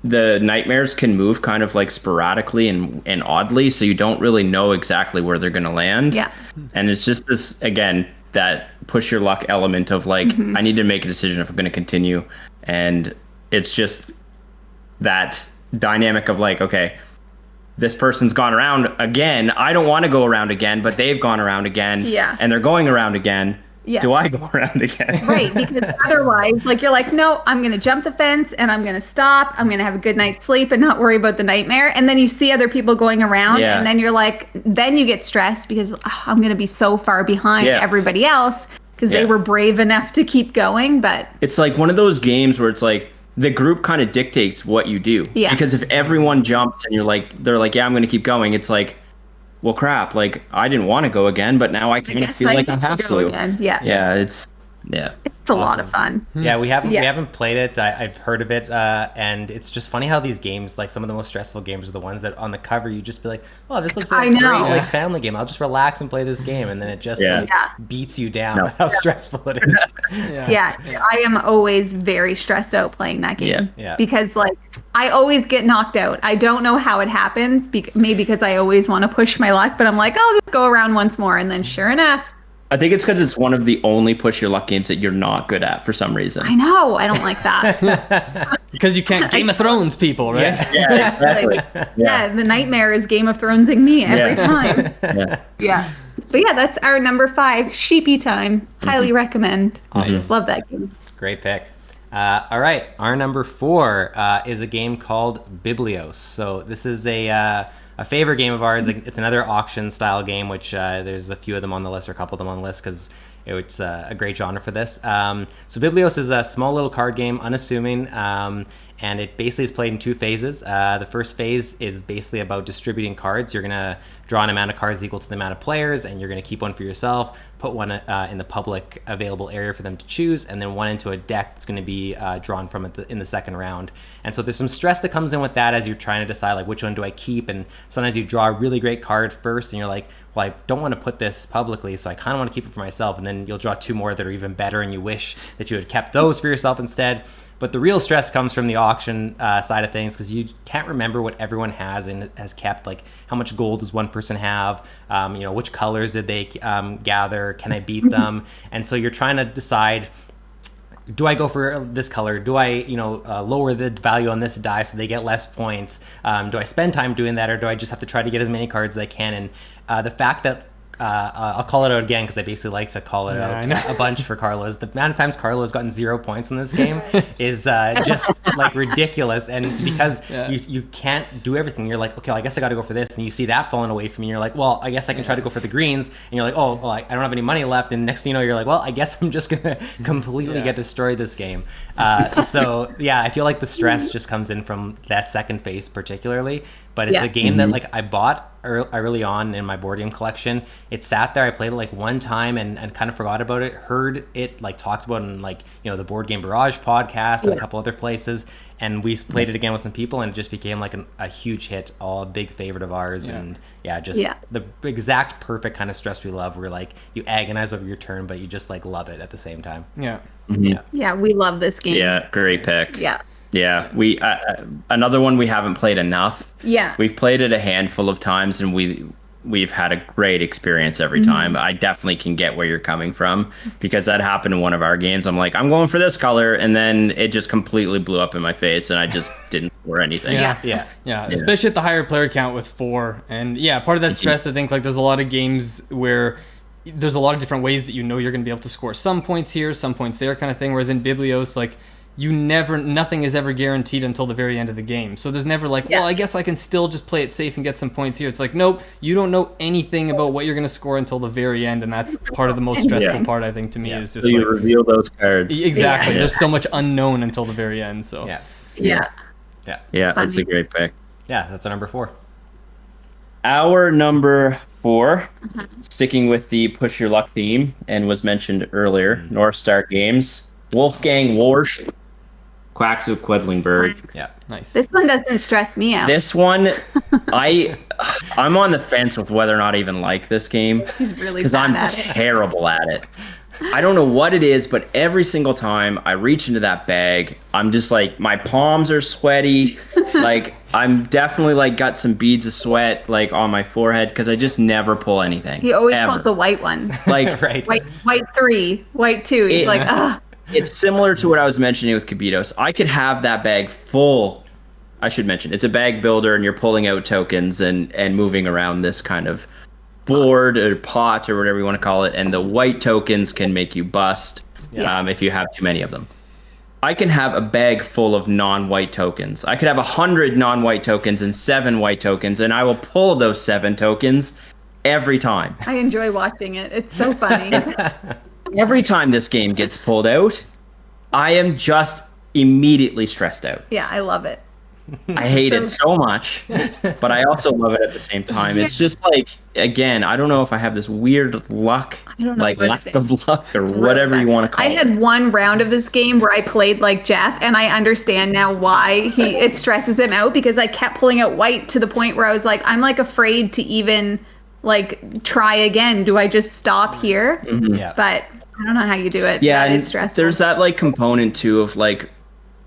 the nightmares can move kind of sporadically and oddly, so you don't really know exactly where they're going to land. Yeah. And it's just this, again, that push your luck element of I need to make a decision if I'm going to continue. And it's just that dynamic of okay, this person's gone around again. I don't want to go around again, but they've gone around again. Yeah. And they're going around again. Yeah. Do I go around again? Right, because otherwise, you're no, I'm going to jump the fence and I'm going to stop. I'm going to have a good night's sleep and not worry about the nightmare. And then you see other people going around and then you're then you get stressed because I'm going to be so far behind everybody else because they were brave enough to keep going. But it's one of those games where it's the group kind of dictates what you do. Yeah. Because if everyone jumps and they're yeah, I'm going to keep going. It's well, crap. I didn't want to go again, but now I kind of feel I have to. Again. Yeah. Yeah. It's Yeah. It's a lot of fun. Yeah, we haven't Yeah. played it. I've heard of it, and it's just funny how these games, like some of the most stressful games, are the ones that on the cover you just be like, "Oh, this looks like I a great know. like family game. I'll just relax and play this game," and then it just Yeah. like Yeah. beats you down No. with how stressful it is. Yeah, I am always very stressed out playing that game. Yeah. Yeah. Because like I always get knocked out. I don't know how it happens. Maybe because I always want to push my luck, but I'm like, I'll just go around once more, and then sure enough, I think it's because it's one of the only push your luck games that you're not good at for some reason. I know I don't like that. Because you can't Game of Thrones people, right? Yeah, exactly. Yeah, the nightmare is Game of Thronesing me every Yeah. time. Yeah. Yeah. But yeah, that's our number 5, Sheepy Time. Highly recommend. Nice. Love that game. Great pick. All right, our number 4 is a game called Biblios. So this is a favorite game of ours. It's another auction style game, which there's a few of them on the list, or a couple of them on the list, because it's a great genre for this. So Biblios is a small little card game, unassuming, and it basically is played in 2 phases. The first phase is basically about distributing cards. You're going to draw an amount of cards equal to the amount of players, and you're going to keep one for yourself, put one in the public available area for them to choose, and then one into a deck that's going to be drawn from it in the second round. And so there's some stress that comes in with that as you're trying to decide, like, which one do I keep? And sometimes you draw a really great card first, and you're like, well, I don't want to put this publicly, so I kind of want to keep it for myself. And then you'll draw 2 more that are even better, and you wish that you had kept those for yourself instead. But the real stress comes from the auction side of things, because you can't remember what everyone has and has kept. Like, how much gold does one person have? Which colors did they gather? Can I beat them? And so you're trying to decide, do I go for this color? Do I, lower the value on this die so they get less points? Do I spend time doing that, or do I just have to try to get as many cards as I can? And the fact that I'll call it out again, because I basically like to call it out a bunch for Carlos. The amount of times Carlos gotten 0 points in this game is just like ridiculous, and it's because you can't do everything. You're like, okay, well, I guess I got to go for this, and you see that falling away from you. You're like, well, I guess I can try to go for the greens, and you're like, oh, well, I don't have any money left, and next thing you know, you're like, well, I guess I'm just gonna completely get destroyed this game. So yeah, I feel like the stress just comes in from that second phase particularly. But it's a game that like I bought early on in my board game collection. It sat there. I played it like one time and kind of forgot about it. Heard it like talked about in like the Board Game Barrage podcast and a couple other places. And we played it again with some people, and it just became like a huge hit, a big favorite of ours. And the exact perfect kind of stress we love, where like you agonize over your turn, but you just like love it at the same time. Yeah, we love this game. Yeah, great pick. Yeah. Yeah, we another one we haven't played enough. Yeah. We've played it a handful of times, and we've had a great experience every time. I definitely can get where you're coming from, because that happened in one of our games. I'm like, I'm going for this color, and then it just completely blew up in my face, and I just didn't score anything. Yeah, especially at the higher player count with 4. And part of that stress, I think, like there's a lot of games where there's a lot of different ways that you're going to be able to score some points here, some points there, kind of thing. Whereas in Biblios, like, nothing is ever guaranteed until the very end of the game. So there's never like, well, I guess I can still just play it safe and get some points here. It's like, nope, you don't know anything about what you're going to score until the very end. And that's part of the most stressful part, I think, to me, is just so you reveal those cards. Exactly. There's so much unknown until the very end. So Yeah, that's a great pick. Yeah, that's our number 4. Our number 4, sticking with the push your luck theme, and was mentioned earlier, North Star Games, Wolfgang Warsch, Quacks of Quedlinburg. Yeah, nice. This one doesn't stress me out. This one, I'm on the fence with whether or not I even like this game. He's really because bad I'm at it. terrible at it. I don't know what it is, but every single time I reach into that bag, I'm just like, my palms are sweaty. Like, I'm definitely like got some beads of sweat like on my forehead, because I just never pull anything. He always ever. pulls the white one. Like, right. White 3, white 2. He's like, ugh. It's similar to what I was mentioning with Kabitos. I could have that bag full. I should mention, it's a bag builder, and you're pulling out tokens and moving around this kind of board or pot or whatever you want to call it. And the white tokens can make you bust if you have too many of them. I can have a bag full of non-white tokens. I could have 100 non-white tokens and 7 white tokens, and I will pull those 7 tokens every time. I enjoy watching it. It's so funny. Every time this game gets pulled out, I am just immediately stressed out. Yeah, I love it. I hate it so much, but I also love it at the same time. It's just like, again, I don't know if I have this weird luck, don't know like what lack it of is. luck or It's really whatever you bad. want to call I it. had one round of this game where I played like Jeff, and I understand now why it stresses him out, because I kept pulling out white to the point where I was like, I'm like afraid to even like try again. Do I just stop here? Yeah. But I don't know how you do it. Yeah, That and is stressful. there's that like component too of like,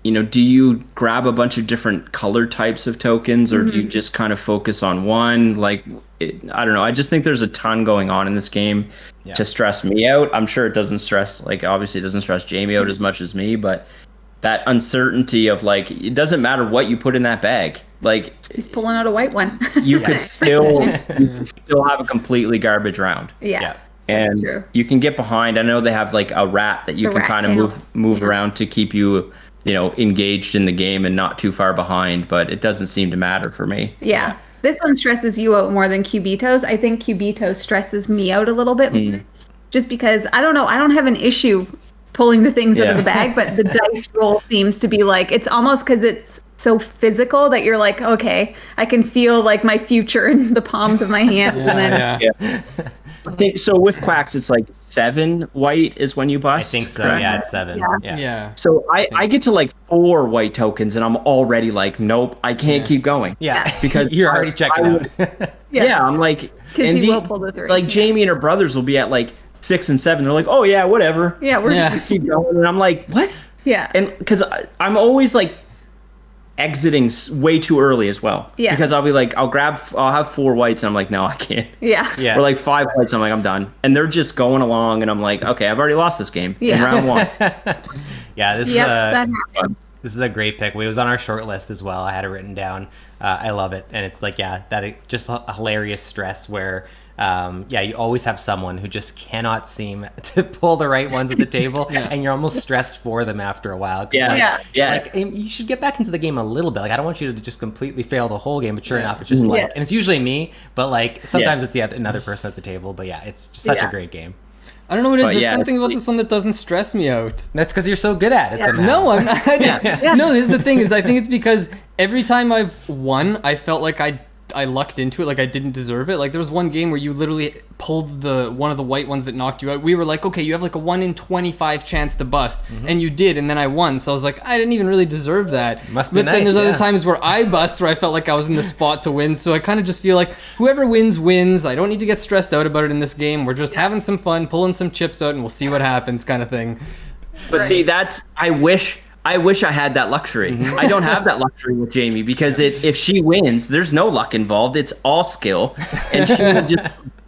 do you grab a bunch of different color types of tokens, or do you just kind of focus on one? Like, I don't know. I just think there's a ton going on in this game to stress me out. I'm sure it doesn't stress, like, obviously it doesn't stress Jamie out as much as me, but that uncertainty of like, it doesn't matter what you put in that bag. Like, He's pulling out a white one. you could still have a completely garbage round. Yeah. And true. you can get behind. I know they have like a rat that you The can rat kind tail. of move around to keep you, engaged in the game and not too far behind, but it doesn't seem to matter for me. Yeah. This one stresses you out more than Cubitos. I think Cubitos stresses me out a little bit more. Just because, I don't know, I don't have an issue pulling the things out of the bag, but the dice roll seems to be like, it's almost because it's so physical that you're like, okay, I can feel like my future in the palms of my hands. And then Yeah. I think so. With Quacks, it's like 7 white is when you I bust. think so. correct? Yeah, it's 7. Yeah. Yeah. So I get to like 4 white tokens, and I'm already like, nope, I can't keep going. Yeah. Because you're already checking out. Yeah, I'm like, because and he will pull the 3. like Jamie and her brothers will be at like 6 and 7. They're like, oh yeah, whatever. Yeah, we're Just keep going, and I'm like, what? yeah. And because I'm always like exiting way too early as well. Yeah. Because I'll be like, I'll have 4 whites, and I'm like, no, I can't. Yeah. Yeah. Or like 5 whites, I'm like, I'm done. And they're just going along, and I'm like, okay, I've already lost this game in Yeah. round 1. Yeah, this Yep, is that happened. this is a great pick. It was on our short list as well. I had it written down. I love it, and it's like just a hilarious stress where you always have someone who just cannot seem to pull the right ones at the table, and you're almost stressed for them after a while. 'Cause, like, you should get back into the game a little bit. Like, I don't want you to just completely fail the whole game, but sure enough, it's just like, and it's usually me, but like sometimes it's another person at the table. But yeah, it's just such a great game. I don't know what it is. But There's yeah, something about it's- this one that doesn't stress me out. That's because you're so good at it. Somehow. No, I'm not. No, this is the thing. Is I think it's because every time I've won, I felt like I lucked into it, like I didn't deserve it. Like there was one game where you literally pulled one of the white ones that knocked you out. We were like, okay, you have like a 1 in 25 chance to bust, and you did, and then I won. So I was like, I didn't even really deserve that. Must be But then nice, there's other yeah. times where I bust, where I felt like I was in the spot to win. So I kind of just feel like whoever wins wins. I don't need to get stressed out about it in this game. We're just having some fun, pulling some chips out, and we'll see what happens, kind of thing. But see, I wish I had that luxury. I don't have that luxury with Jamie, because if she wins, there's no luck involved. It's all skill, and she will just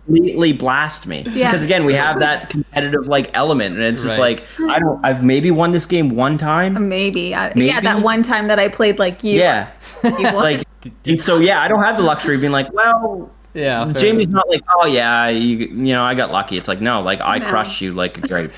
completely blast me. Yeah. Because again, we have that competitive like element, and it's just Right. like I've maybe won this game one time. Maybe. Yeah, Maybe? that one time that I played like you. Yeah, You won. like, and so I don't have the luxury of being like, well, Yeah, fair Jamie's enough. not like, oh yeah, I got lucky. It's like, no, like I No. crushed you like a grape.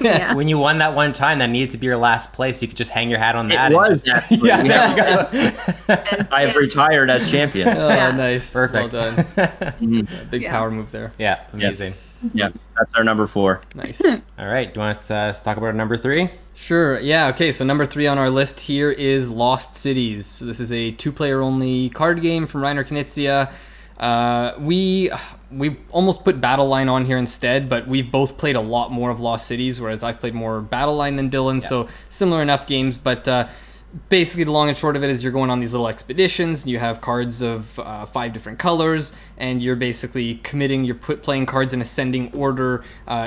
yeah. When you won that one time, that needed to be your last place. You could just hang your hat on that. It and was just- actually. We have- I have retired as champion. Oh, Yeah. nice. Perfect. Well done. Big Yeah. power move there. Yeah, amazing. Yeah, that's our number 4. Nice. All right, do you want to talk about number 3? Sure. Yeah. Okay. So number 3 on our list here is Lost Cities. So this is a 2-player only card game from Reiner Knizia. We almost put Battle Line on here instead, but we've both played a lot more of Lost Cities, whereas I've played more Battle Line than Dylan. So similar enough games, but basically the long and short of it is you're going on these little expeditions. You have cards of 5 different colors, and you're basically committing. You're playing cards in ascending order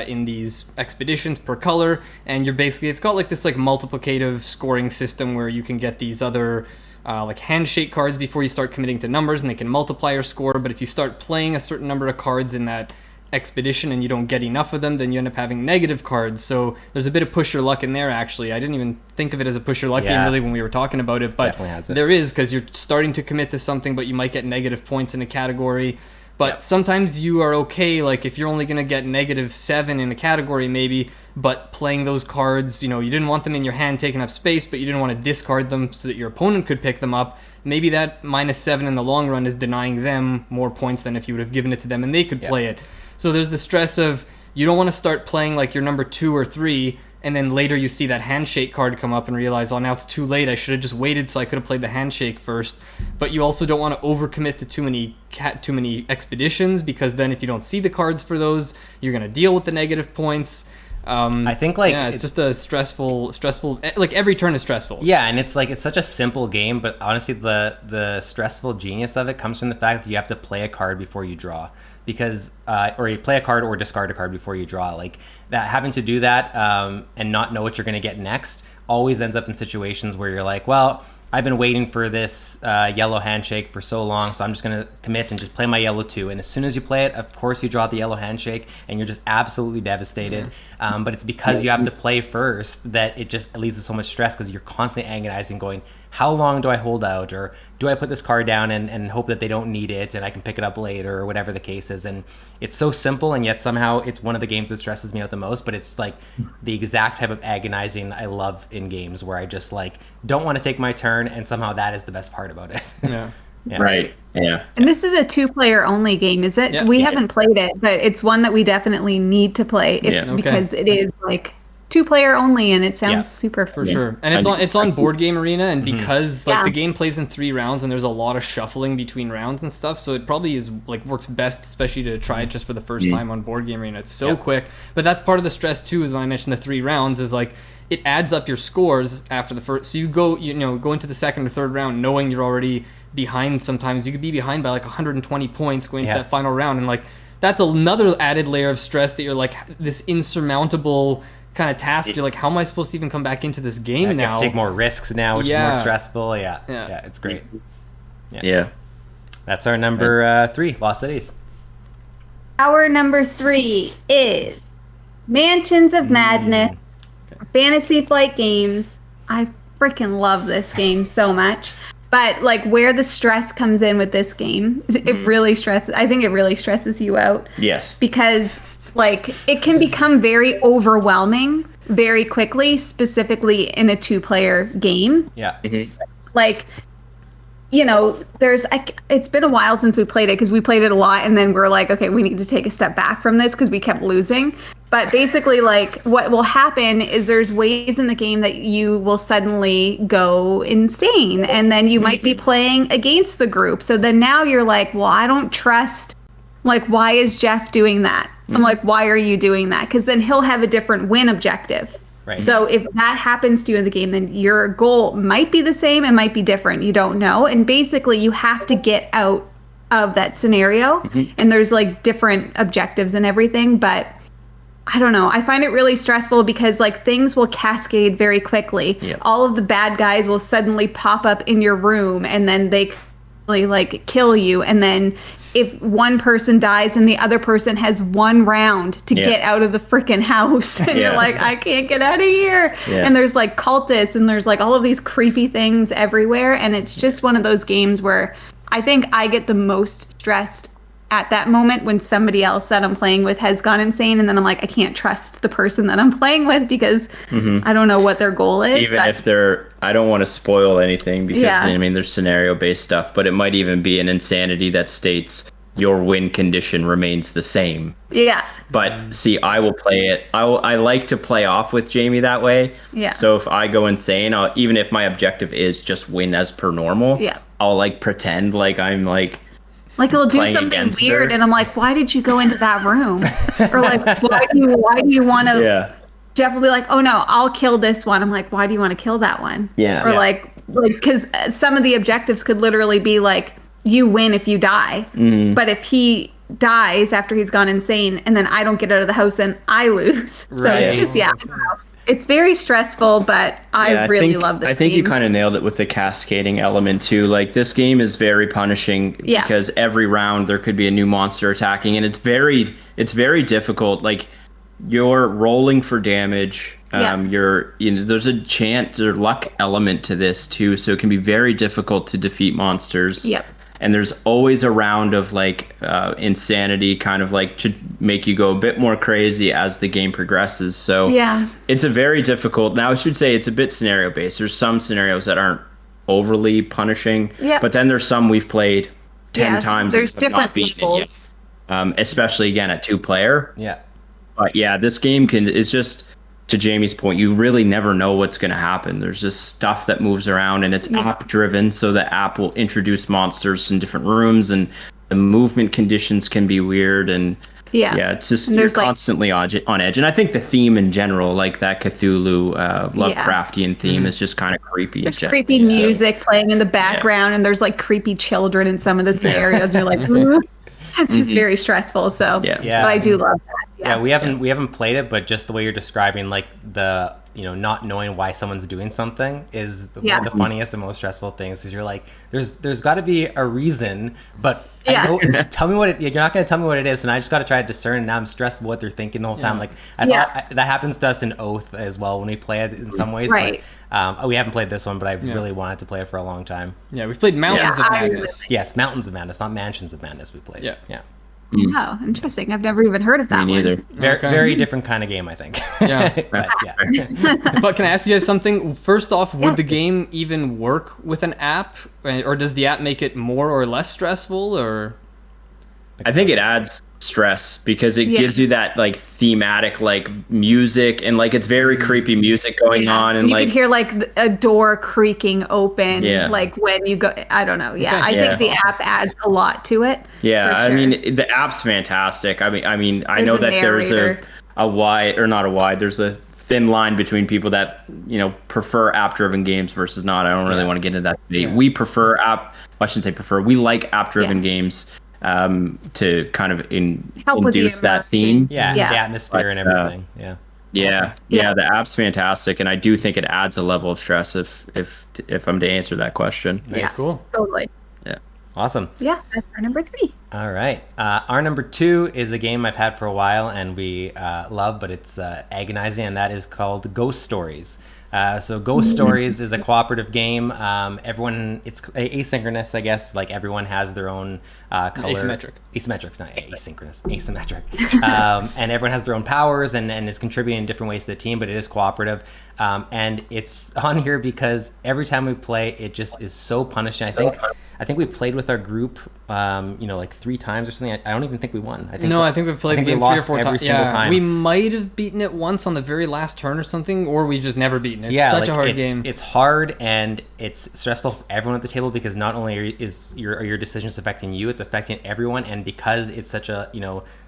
in these expeditions per color, and you're basically it's got like this like multiplicative scoring system where you can get these other like handshake cards before you start committing to numbers, and they can multiply your score. But if you start playing a certain number of cards in that expedition and you don't get enough of them, then you end up having negative cards. So there's a bit of push your luck in there, actually. I didn't even think of it as a push your luck game really when we were talking about it, but Definitely has it. there is, because you're starting to commit to something, but you might get negative points in a category. But sometimes you are okay, like if you're only going to get -7 in a category maybe, but playing those cards, you didn't want them in your hand taking up space, but you didn't want to discard them so that your opponent could pick them up. Maybe that -7 in the long run is denying them more points than if you would have given it to them and they could play it. So there's the stress of you don't want to start playing like your number 2 or 3 and then later you see that handshake card come up and realize, oh, now it's too late. I should have just waited so I could have played the handshake first. But you also don't want to overcommit to too many expeditions, because then if you don't see the cards for those, you're going to deal with the negative points. I think like it's just a stressful. Like every turn is stressful. Yeah, and it's like it's such a simple game, but honestly, the stressful genius of it comes from the fact that you have to play a card before you draw, because or you play a card or discard a card before you draw. Like that, having to do that and not know what you're going to get next always ends up in situations where you're like, well, I've been waiting for this yellow handshake for so long, so I'm just going to commit and just play my yellow 2. And as soon as you play it, of course, you draw the yellow handshake, and you're just absolutely devastated. But it's because you have to play first that it just leads to so much stress, because you're constantly agonizing, going, how long do I hold out? Or do I put this card down and hope that they don't need it and I can pick it up later, or whatever the case is? And it's so simple, and yet somehow it's one of the games that stresses me out the most. But it's like the exact type of agonizing I love in games, where I just like don't want to take my turn, and somehow that is the best part about it. Yeah. Yeah. Right. Yeah. And this is a 2-player only game, is it? Yeah. We haven't played it, but it's one that we definitely need to play because it is like 2-player only, and it sounds super For fun. sure. And it's on Board Game Arena, and because like the game plays in 3 rounds and there's a lot of shuffling between rounds and stuff, so it probably is like works best, especially to try it just for the first time on Board Game Arena. It's so quick. But that's part of the stress too, is when I mentioned the 3 rounds, is like it adds up your scores after the first. So you go into the second or third round knowing you're already behind. Sometimes you could be behind by like 120 points going to that final round, and like that's another added layer of stress that you're like this insurmountable kind of task. You're like, how am I supposed to even come back into this game now? You have to take more risks now, which is more stressful. Yeah, it's great. Yeah. That's our number 3, Lost Cities. Our number 3 is Mansions of Madness, Fantasy Flight Games. I freaking love this game so much. But like where the stress comes in with this game, it really stresses. I think it really stresses you out. Yes. Because like it can become very overwhelming very quickly, specifically in a 2-player game. Yeah. Like, it's been a while since we played it, because we played it a lot, and then we're like, okay, we need to take a step back from this because we kept losing. But basically, like, what will happen is there's ways in the game that you will suddenly go insane, and then you might be playing against the group. So then now you're like, well, I don't trust, like, why is Jeff doing that? I'm like, why are you doing that? Because then he'll have a different win objective. Right. So if that happens to you in the game, then your goal might be the same and might be different. You don't know. And basically you have to get out of that scenario. And there's like different objectives and everything. But I don't know. I find it really stressful because like things will cascade very quickly. Yep. All of the bad guys will suddenly pop up in your room, and then they like kill you. And then if one person dies and the other person has 1 round to get out of the freaking house, and you're like, I can't get out of here. And there's like cultists, and there's like all of these creepy things everywhere. And it's just one of those games where I think I get the most stressed at that moment when somebody else that I'm playing with has gone insane, and then I'm like, I can't trust the person that I'm playing with because I don't know what their goal is. Even if I don't want to spoil anything because I mean there's scenario based stuff, but it might even be an insanity that states your win condition remains the same. Yeah. But see, I will play it. I like to play off with Jamie that way. Yeah. So if I go insane, even if my objective is just win as per normal, I'll like pretend like I'm like he'll do something weird, and I'm like, why did you go into that room? Or like, why do you want to? Yeah. Jeff will be like, oh no, I'll kill this one. I'm like, why do you want to kill that one? Yeah. Or like, because some of the objectives could literally be like, you win if you die. But if he dies after he's gone insane, and then I don't get out of the house, and I lose. So it's just, I don't know. It's very stressful, but I really love this game. I think you kind of nailed it with the cascading element too. Like this game is very punishing because every round there could be a new monster attacking, and it's very difficult. Like you're rolling for damage. There's a chance or luck element to this too, so it can be very difficult to defeat monsters. Yep. And there's always a round of like insanity, kind of like to make you go a bit more crazy as the game progresses. So it's a very difficult. Now I should say it's a bit scenario based. There's some scenarios that aren't overly punishing, but then there's some we've played 10 times. There's different levels, especially again at 2-player. Yeah. But yeah, this game is just to Jamie's point, you really never know what's going to happen. There's just stuff that moves around, and it's app driven, so the app will introduce monsters in different rooms, and the movement conditions can be weird, and it's just you're constantly on edge. And I think the theme in general, like that Cthulhu Lovecraftian theme, is just kind of creepy. There's creepy music playing in the background, and there's like creepy children in some of the scenarios. You're like, ooh. It's just very stressful. So, but I do love that. Yeah, we haven't played it, but just the way you're describing, like the not knowing why someone's doing something is one of the funniest and most stressful things. Because you're like, there's got to be a reason, but tell me what you're not going to tell me what it is, and I just got to try to discern. And now I'm stressed what they're thinking the whole time. Like I thought that happens to us in Oath as well when we play it in some ways. Right. But, we haven't played this one, but I really wanted to play it for a long time. Yeah, we've played Mountains of Madness. Yes, Mountains of Madness, not Mansions of Madness. We played. Yeah. Oh, interesting. I've never even heard of that Me neither. one. Very different kind of game, I think. But can I ask you guys something? First off, would the game even work with an app, or does the app make it more or less stressful? Or I think it adds stress because it gives you that like thematic like music, and like it's very creepy music going on, and you like can hear like a door creaking open like when you go. I don't know. I think the app adds a lot to it. I mean the app's fantastic. I mean I know that there's there's a thin line between people that prefer app driven games versus not. I don't really want to get into that debate. We prefer I shouldn't say prefer, we like app driven games to kind of induce that theme. The atmosphere and everything. The app's fantastic, and I do think it adds a level of stress if I'm to answer that question. Very cool. Totally. Yeah. Awesome. Yeah, that's our number 3. All right. Our number 2 is a game I've had for a while and we love, but it's agonizing, and that is called Ghost Stories. So Ghost Stories is a cooperative game. Everyone, it's asynchronous, I guess. Like everyone has their own color. Asymmetric, not asynchronous. Asymmetric. And everyone has their own powers and is contributing in different ways to the team, but it is cooperative. And it's on here because every time we play, it just is so punishing. I think we played with our group, like 3 times or something. I don't even think we won. I think we've played the game 3 or 4 times. Time. We might have beaten it once on the very last turn or something, or we've just never beaten it. It's such a hard game. It's hard, and it's stressful for everyone at the table because not only is your decisions affecting you, it's affecting everyone. And because it's such a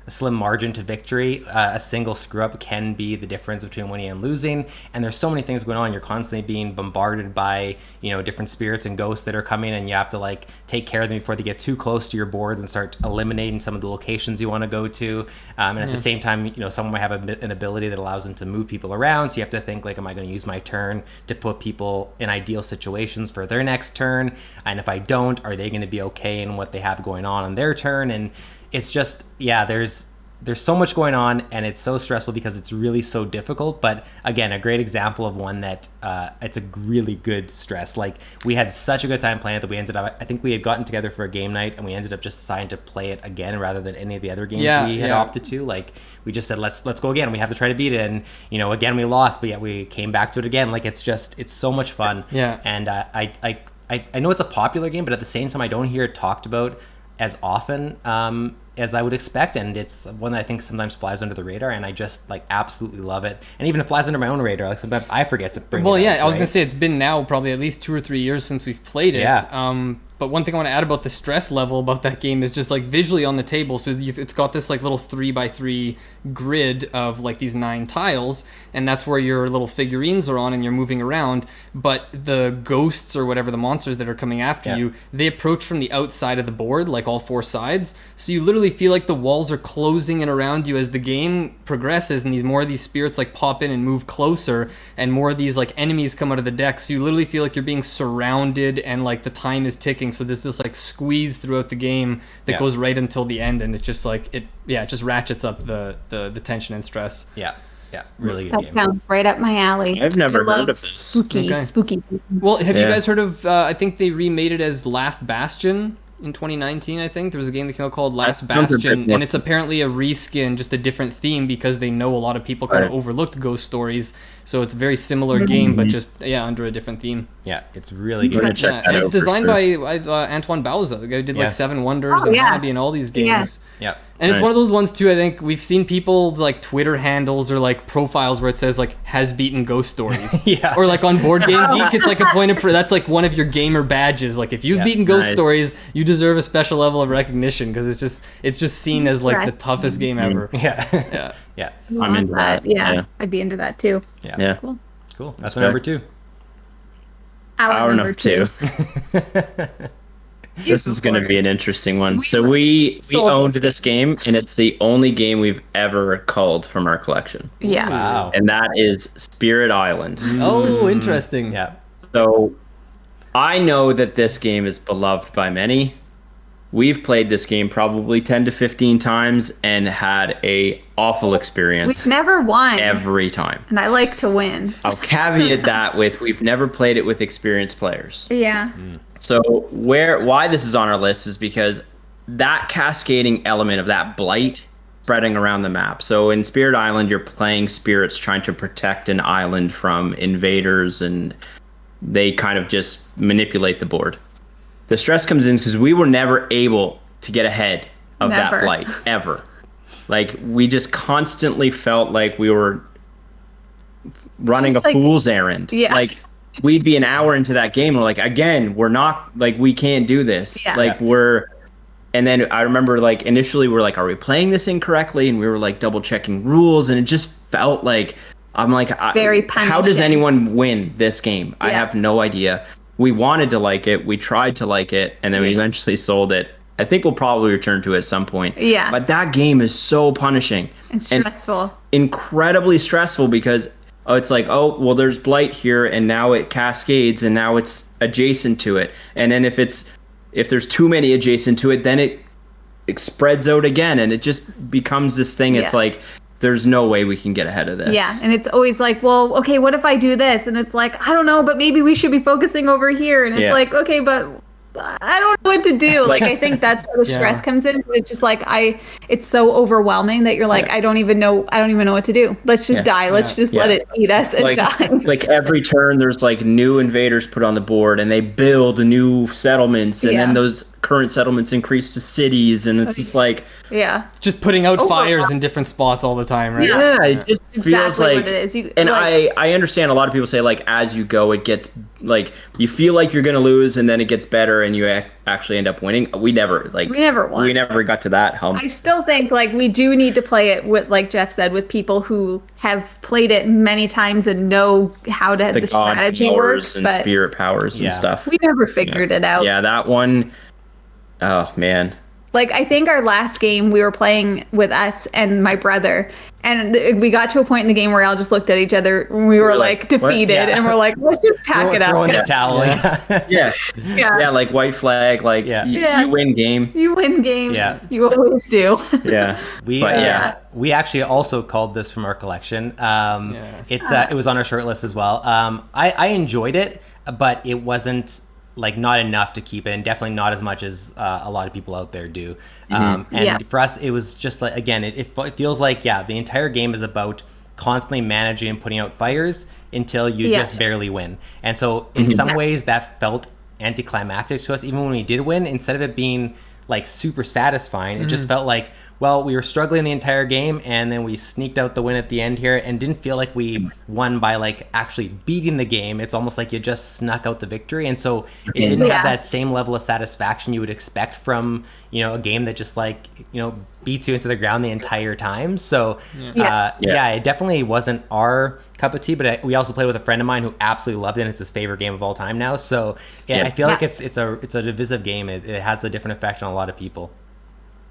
slim margin to victory, a single screw up can be the difference between winning and losing. And there's so many things going on. You're constantly being bombarded by different spirits and ghosts that are coming, and you have to like take care of them before they get too close to your boards and start eliminating some of the locations you want to go to. And at the same time, someone might have an ability that allows them to move people around, so you have to think like, am I going to use my turn to put people in ideal situations for their next turn? And if I don't, are they going to be okay in what they have going on their turn? And it's just there's so much going on, and it's so stressful because it's really so difficult. But again, a great example of one that it's a really good stress. Like we had such a good time playing it that we ended up, I think we had gotten together for a game night, and we ended up just deciding to play it again rather than any of the other games we had opted to. Like we just said, let's go again. We have to try to beat it, and again we lost, but yet we came back to it again. Like it's so much fun. And I know it's a popular game, but at the same time I don't hear it talked about as often as I would expect, and it's one that I think sometimes flies under the radar, and I just like absolutely love it. And even it flies under my own radar, like sometimes I forget to bring it up, I was gonna say it's been now probably at least 2 or 3 years since we've played it. But one thing I want to add about the stress level about that game is just like visually on the table. So it's got this like little 3x3 grid of like these 9 tiles, and that's where your little figurines are on and you're moving around. But the ghosts or whatever, the monsters that are coming after you, they approach from the outside of the board, like all 4 sides. So you literally feel like the walls are closing in around you as the game progresses, and more of these spirits like pop in and move closer, and more of these like enemies come out of the deck. So you literally feel like you're being surrounded, and like the time is ticking. So there's this like squeeze throughout the game that goes right until the end, and it's just like it just ratchets up the tension and stress. Really good game. That sounds right up my alley. I've never heard of this. Spooky. Well, have you guys heard of I think they remade it as Last Bastion in 2019. I think there was a game that came out called Last Bastion, and it's apparently a reskin, just a different theme, because they know a lot of people kind of overlooked Ghost Stories, so it's a very similar game, but just under a different theme. Yeah, it's really We're gonna good. check that and out it's for designed sure. by Antoine Bauza, the guy who did Yeah. like Seven Wonders Oh, and yeah. Hobby and all these games. Yeah. And it's Nice. one of those ones too. I think we've seen people's like Twitter handles or like profiles where it says like has beaten Ghost Stories, Yeah. or like on Board Game Geek, it's like a point of that's like one of your gamer badges. Like if you've Yeah. beaten Ghost Nice. Stories, you deserve a special level of recognition because it's just seen as like the Right. toughest game ever. Yeah. Yeah. Yeah. I'm into that. Yeah, Yeah. I'd be into that too. Yeah. Yeah. Cool. Cool. That's Respect. number 2. Our number two. This is going to be an interesting one. So we sold owned this this game, and it's the only game we've ever culled from our collection, Yeah. Wow. and that is Spirit Island. Oh, interesting. Yeah. So I know that this game is beloved by many. We've played this game probably 10 to 15 times and had a awful experience We've never won, every time. and I like to win. I'll caveat that with we've never played it with experienced players. Yeah. So why this is on our list is because that cascading element of that blight spreading around the map. So in Spirit Island, you're playing spirits trying to protect an island from invaders, and they kind of just manipulate the board. The stress comes in because we were never able to get ahead of that Never. blight, ever. Like, we just constantly felt like we were running a Just like- fool's errand. Yeah. Like, we'd be an hour into that game, and we're like, again, we're not, like, we can't do this. Yeah. Like, and then I remember, like, initially we're like, are we playing this incorrectly? And we were, like, double checking rules, and it just felt like, I'm like, very how does punishing. anyone win this game? I Yeah. have no idea. We wanted to like it. We tried to like it, and then we eventually sold it. I think we'll probably return to it at some point. Yeah. But that game is so punishing And stressful. incredibly stressful because it's like, oh, well, there's blight here, and now it cascades, and now it's adjacent to it. And then if there's too many adjacent to it, then it spreads out again, and it just becomes this thing. It's Yeah. like, there's no way we can get ahead of this. Yeah, and it's always like, well, okay, what if I do this? And it's like, I don't know, but maybe we should be focusing over here. And it's Yeah. like, okay, but I don't know what to do. Like, I think that's where the stress comes in. It's just like it's so overwhelming that you're like, Yeah. I don't even know what to do. Let's just die. Let's just let it eat us and die. Like every turn, there's like new invaders put on the board, and they build new settlements, and then Yeah. those current settlements increase to cities, and it's just like, Yeah. Just putting out Overwhelm- fires in different spots all the time, right? yeah, it just feels Exactly like, what it is. You, and like, I understand a lot of people say like as you go, it gets like you feel like you're gonna lose, and then it gets better, and you actually end up winning. We never won. We never got to that hump. I still think like we do need to play it with, like Jeff said, with people who have played it many times and know how to The the god strategy powers works. and But spirit powers Yeah. and stuff. we never figured it out. Yeah, that one, oh man. Like, I think our last game we were playing with us and my brother, and we got to a point in the game where all just looked at each other and we were like what? defeated, Yeah. and we're like, let's just pack it Throwing the up. towel. Yeah. Yeah. Yeah, like white flag, like Yeah. Yeah. you win game. You win game. Yeah. You always do. Yeah. We But yeah. we actually also called this from our collection. It was on our short list as well. I enjoyed it, but it wasn't like not enough to keep it, and definitely not as much as a lot of people out there do. And Yeah. for us, it was just like, again, it feels like, yeah, the entire game is about constantly managing and putting out fires until you Yeah. just barely win. And so in some ways that felt anticlimactic to us, even when we did win. Instead of it being like super satisfying, it just felt like, well, we were struggling the entire game, and then we sneaked out the win at the end here, and didn't feel like we won by like actually beating the game. It's almost like you just snuck out the victory, and so it didn't Yeah. have that same level of satisfaction you would expect from, you know, a game that just like, you know, beats you into the ground the entire time. So Yeah. it definitely wasn't our cup of tea, but we also played with a friend of mine who absolutely loved it, and it's his favorite game of all time now. So yeah, I feel like it's a divisive game. It has a different effect on a lot of people.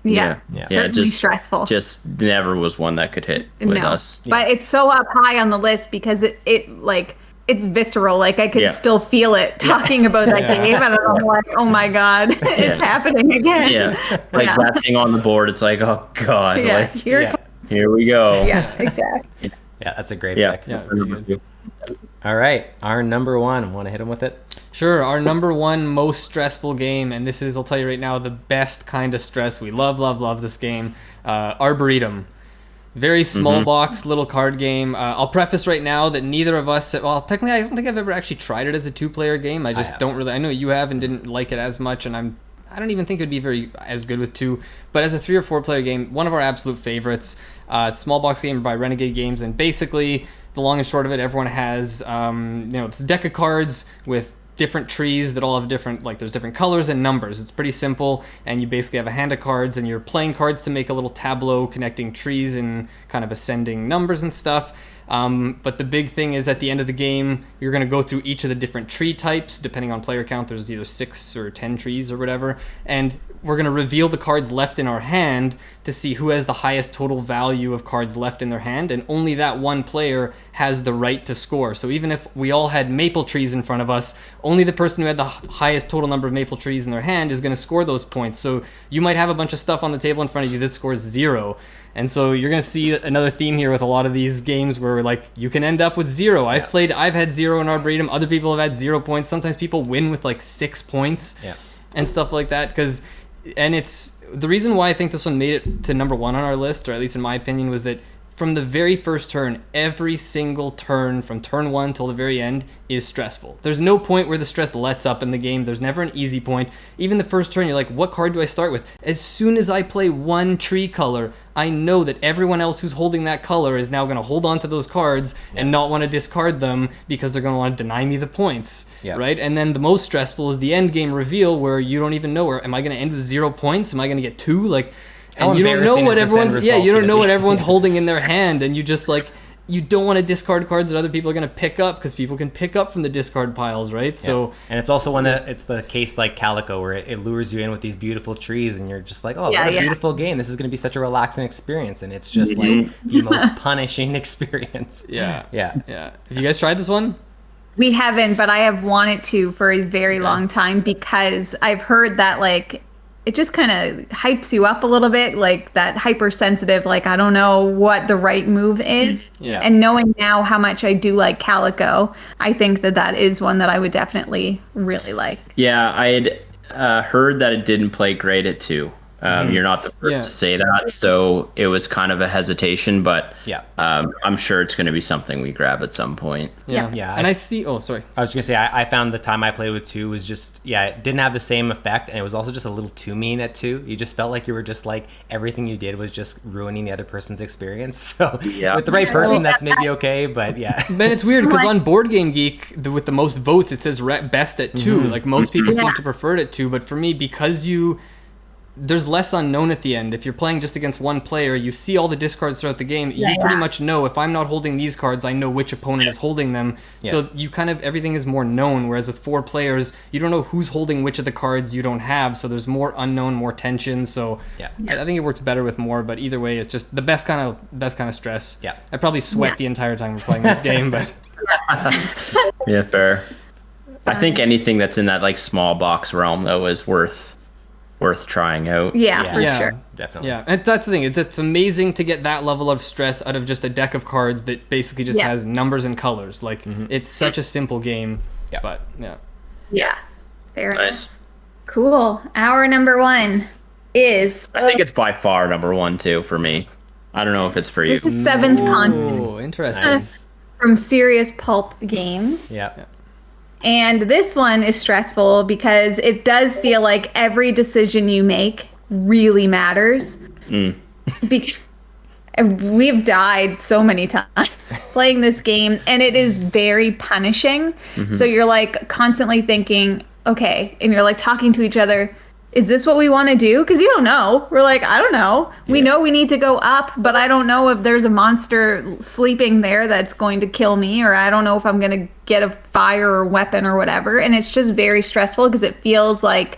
Yeah. Yeah. Certainly stressful. Just never was one that could hit with us. But it's so up high on the list because it like it's visceral. Like I could Yeah. still feel it talking about that game, and I'm like, oh my god, it's happening again. Yeah. Like Yeah. that thing on the board, it's like, oh god, Yeah. like Here it Yeah. comes. here we go. Yeah. Exactly. Yeah, that's a great Yeah. pick. Yeah, very good. All right, our number one. Want to hit him with it? Sure, our number one most stressful game, and this is, I'll tell you right now, the best kind of stress. We love this game. Arboretum. Very small box, little card game. I'll preface right now that neither of us, well, technically, I don't think I've ever actually tried it as a 2-player game. I just don't really. I know you have and didn't like it as much, and I don't even think it'd be as good with 2. But as a 3 or 4-player game, one of our absolute favorites. Small box game by Renegade Games, and basically the long and short of it, everyone has it's a deck of cards with different trees that all have different, like, there's different colors and numbers. It's pretty simple, and you basically have a hand of cards, and you're playing cards to make a little tableau connecting trees and kind of ascending numbers and stuff. But the big thing is at the end of the game, you're going to go through each of the different tree types. Depending on player count, there's either 6 or 10 trees or whatever. And we're going to reveal the cards left in our hand to see who has the highest total value of cards left in their hand. And only that one player has the right to score. So even if we all had maple trees in front of us, only the person who had the highest total number of maple trees in their hand is going to score those points. So you might have a bunch of stuff on the table in front of you that scores 0. And so you're going to see another theme here with a lot of these games where, like, you can end up with 0. I've had 0 in Arboretum. Other people have had 0 points. Sometimes people win with like 6 points and stuff like that. And it's the reason why I think this one made it to number 1 on our list, or at least in my opinion, was that from the very first turn, every single turn from turn 1 till the very end is stressful. There's no point where the stress lets up in the game. There's never an easy point. Even the first turn, you're like, what card do I start with? As soon as I play one tree color, I know that everyone else who's holding that color is now going to hold on to those cards and not want to discard them because they're going to want to deny me the points, right? And then the most stressful is the end game reveal where you don't even know where, am I going to end with 0 points? Am I going to get 2? Like, and you don't know what everyone's you don't know what everyone's holding in their hand, and you just like, you don't want to discard cards that other people are going to pick up because people can pick up from the discard piles, right? So and it's also one that it's the case like Calico where it lures you in with these beautiful trees and you're just like, oh, what a beautiful game. This is going to be such a relaxing experience, and it's just like the most punishing experience. Yeah. Have you guys tried this one? We haven't, but I have wanted to for a very long time because I've heard that, like, it just kind of hypes you up a little bit, like that hypersensitive, like, I don't know what the right move is. And knowing now how much I do like Calico, I think that is one that I would definitely really like. Yeah, I had heard that it didn't play great at 2. You're not the first to say that, so it was kind of a hesitation, but I'm sure it's going to be something we grab at some point. And I see, oh, sorry. I was going to say, I found the time I played with 2 was just, it didn't have the same effect, and it was also just a little too mean at 2. You just felt like you were just like, everything you did was just ruining the other person's experience. So with the right person, that's maybe okay, but Then it's weird, because on Board Game Geek, with the most votes, it says best at 2. Like, most people seem to prefer it at 2, but for me, because there's less unknown at the end. If you're playing just against one player, you see all the discards throughout the game. You pretty much know, if I'm not holding these cards, I know which opponent is holding them. So you kind of, everything is more known, whereas with 4 players, you don't know who's holding which of the cards you don't have, so there's more unknown, more tension. So I think it works better with more, but either way, it's just the best kind of stress. I probably sweat the entire time we're playing this game, but... Yeah, fair. I think anything that's in that, like, small box realm, though, is worth trying out. For sure. Definitely. Yeah, and that's the thing. It's amazing to get that level of stress out of just a deck of cards that basically just has numbers and colors. Like, it's such a simple game. But, Fair Nice. enough. Cool. Our number 1 is... I think it's by far number 1, too, for me. I don't know if it's for you. This is 7th Continent. Oh, interesting. From Serious Pulp Games. And this one is stressful because it does feel like every decision you make really matters. Because we've died so many times playing this game, and it is very punishing. So you're like constantly thinking, okay, and you're like talking to each other, is this what we want to do? Because you don't know. We're like, I don't know. We know we need to go up, but I don't know if there's a monster sleeping there that's going to kill me, or I don't know if I'm going to get a fire or weapon or whatever. And it's just very stressful because it feels like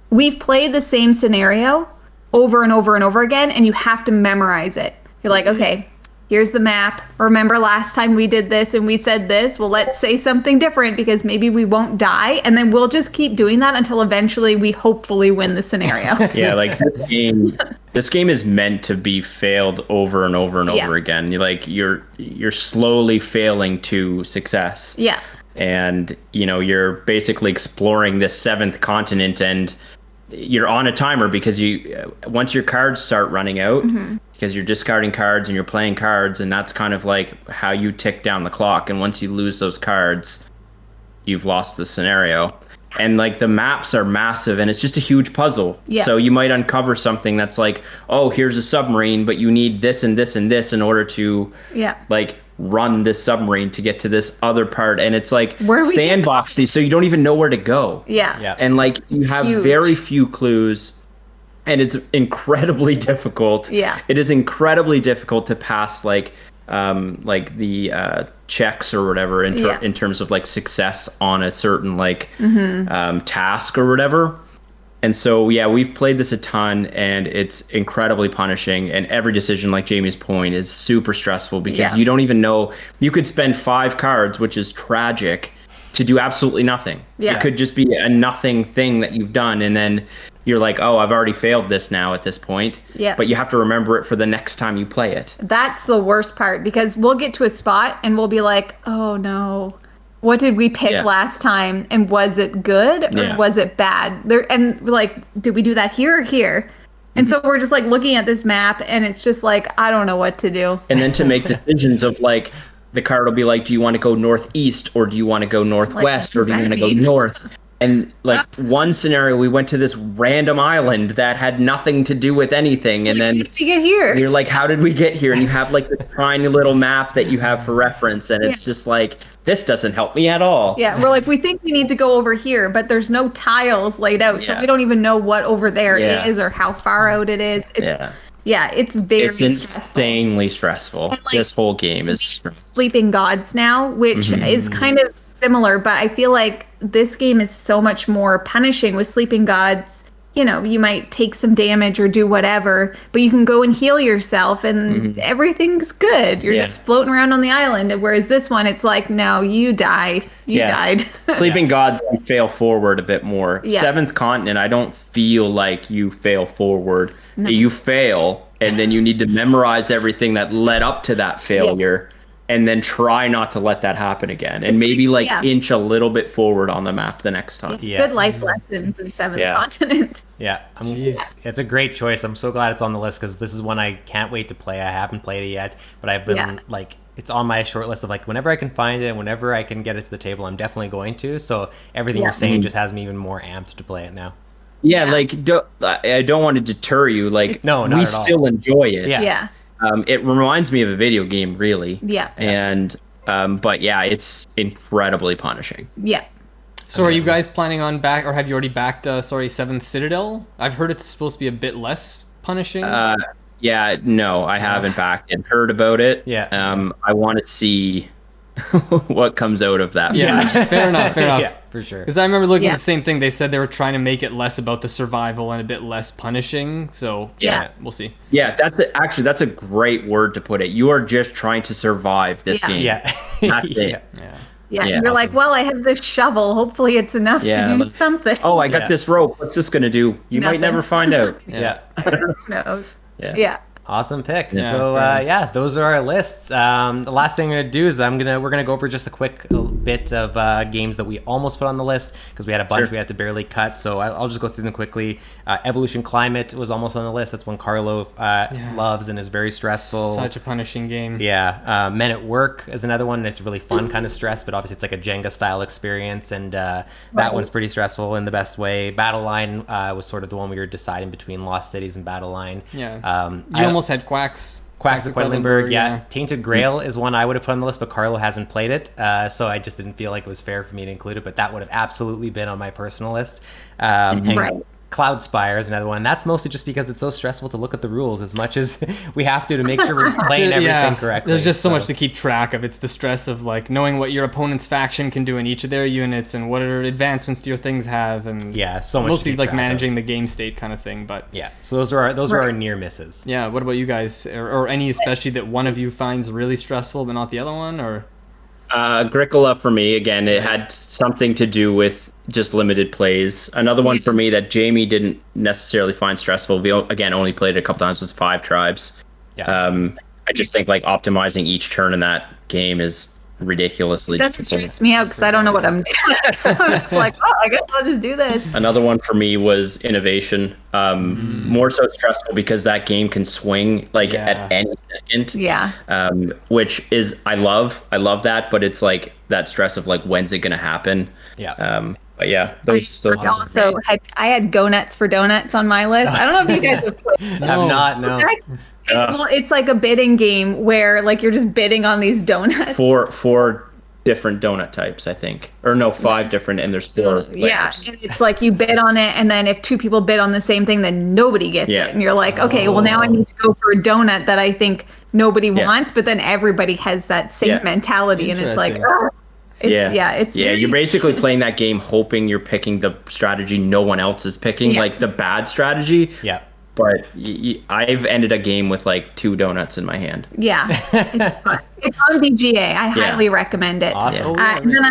we've played the same scenario over and over and over again, and you have to memorize it. You're like, okay, here's the map. Remember last time we did this and we said this? Well, let's say something different because maybe we won't die. And then we'll just keep doing that until eventually we hopefully win the scenario. Like this game is meant to be failed over and over and over again. You're slowly failing to success. And, you're basically exploring this 7th continent, and you're on a timer because once your cards start running out, because you're discarding cards and you're playing cards, and that's kind of like how you tick down the clock. And once you lose those cards, you've lost the scenario. And like the maps are massive, and it's just a huge puzzle. Yeah. So you might uncover something that's like, oh, here's a submarine, but you need this and this and this in order to like run this submarine to get to this other part. And it's like sandboxy, so you don't even know where to go. Yeah. And like you have very few clues, and it's incredibly difficult. Yeah. It is incredibly difficult to pass like the checks or whatever in terms of like success on a certain like task or whatever. And so we've played this a ton, and it's incredibly punishing, and every decision, like Jamie's point, is super stressful because you don't even know. You could spend 5 cards, which is tragic, to do absolutely nothing. It could just be a nothing thing that you've done, and then you're like, oh, I've already failed this now at this point. But you have to remember it for the next time you play it. That's the worst part, because we'll get to a spot and we'll be like, oh no, what did we pick last time? And was it good or was it bad? And we're like, did we do that here or here? And so we're just like looking at this map, and it's just like, I don't know what to do. And then to make decisions of like, the card will be like, do you want to go northeast, or do you want to go northwest, or do you want to go north? And like one scenario, we went to this random island that had nothing to do with anything. And then how did we get here? You're like, how did we get here? And you have like this tiny little map that you have for reference. And it's just like, this doesn't help me at all. Yeah, we're like, we think we need to go over here, but there's no tiles laid out. So we don't even know what over there is or how far out it is. It's insanely stressful. Like, this whole game is Sleeping Gods now, which is kind of similar, but I feel like this game is so much more punishing. With Sleeping Gods, you know, you might take some damage or do whatever, but you can go and heal yourself, and everything's good. You're just floating around on the island. Whereas this one, it's like, no, you died. You died. Sleeping Gods, you fail forward a bit more. Seventh Continent, I don't feel like you fail forward. No. You fail, and then you need to memorize everything that led up to that failure. And then try not to let that happen again. And maybe inch a little bit forward on the map the next time. Good life lessons in Seventh Continent. It's a great choice. I'm so glad it's on the list, because this is one I can't wait to play. I haven't played it yet, but I've been like, it's on my short list of like, whenever I can find it and whenever I can get it to the table, I'm definitely going to. So everything you're saying just has me even more amped to play it now. Like, I don't want to deter you. Like, we still enjoy it. It reminds me of a video game, really. And but it's incredibly punishing. So are you guys planning on back, or have you already backed Seventh Citadel? I've heard it's supposed to be a bit less punishing. No, I haven't backed and heard about it. I want to see what comes out of that. Fair enough. For sure. Because I remember looking at the same thing. They said they were trying to make it less about the survival and a bit less punishing. So we'll see. That's a great word to put it. You are just trying to survive this game. That's it. You're like, well, I have this shovel. Hopefully it's enough to do something. Oh, I got this rope. What's this going to do? You might never find out. Who knows? Awesome pick. Those are our lists. The last thing I'm gonna do is we're gonna go over just a quick bit of games that we almost put on the list, because we had a bunch we had to barely cut. So I'll just go through them quickly. Evolution Climate was almost on the list. That's one Carlo loves and is very stressful. Such a punishing game. Men at Work is another one. It's really fun kind of stress, but obviously it's like a Jenga style experience, and that one's pretty stressful in the best way. Battle Line was sort of the one we were deciding between Lost Cities and Battle Line. You almost had Quacks of Quedlinburg. Tainted Grail is one I would have put on the list, but Carlo hasn't played it, so I just didn't feel like it was fair for me to include it, but that would have absolutely been on my personal list. Cloud Spire is another one. That's mostly just because it's so stressful to look at the rules as much as we have to make sure we're playing everything correctly. There's just so much to keep track of. It's the stress of like knowing what your opponent's faction can do in each of their units and what advancements do your things have, and so much mostly like managing the game state kind of thing. But so those are our near misses. What about you guys, or any especially that one of you finds really stressful but not the other one? Or Agricola for me, again, it had something to do with just limited plays. Another one for me that Jamie didn't necessarily find stressful, we again only played it a couple times, was Five Tribes. I just think like optimizing each turn in that game is ridiculously It doesn't difficult. stress me out because I don't know what I'm doing. I'm just like, oh, I guess I'll just do this. Another one for me was Innovation. More so stressful because that game can swing like at any second. Yeah. Which is I love that, but it's like that stress of like when's it gonna happen? Yeah. But yeah, those I also had Go Nuts for Donuts on my list. I don't know if you guys have played. I'm not, no. Well, it's like a bidding game where like you're just bidding on these donuts. four different donut types, I think, or no, 5 different, and there's 4 Yeah, layers. and it's like you bid on it, and then if 2 people bid on the same thing, then nobody gets Yeah. it, and you're like, okay, well now I need to go for a donut that I think nobody wants, but then everybody has that same mentality, and it's like, Interesting. it's You're basically playing that game hoping you're picking the strategy no one else is picking, Yeah. like the bad strategy. Yeah. But I've ended a game with like 2 donuts in my hand. Yeah, it's fun. It's on BGA. I highly recommend it. Awesome. And then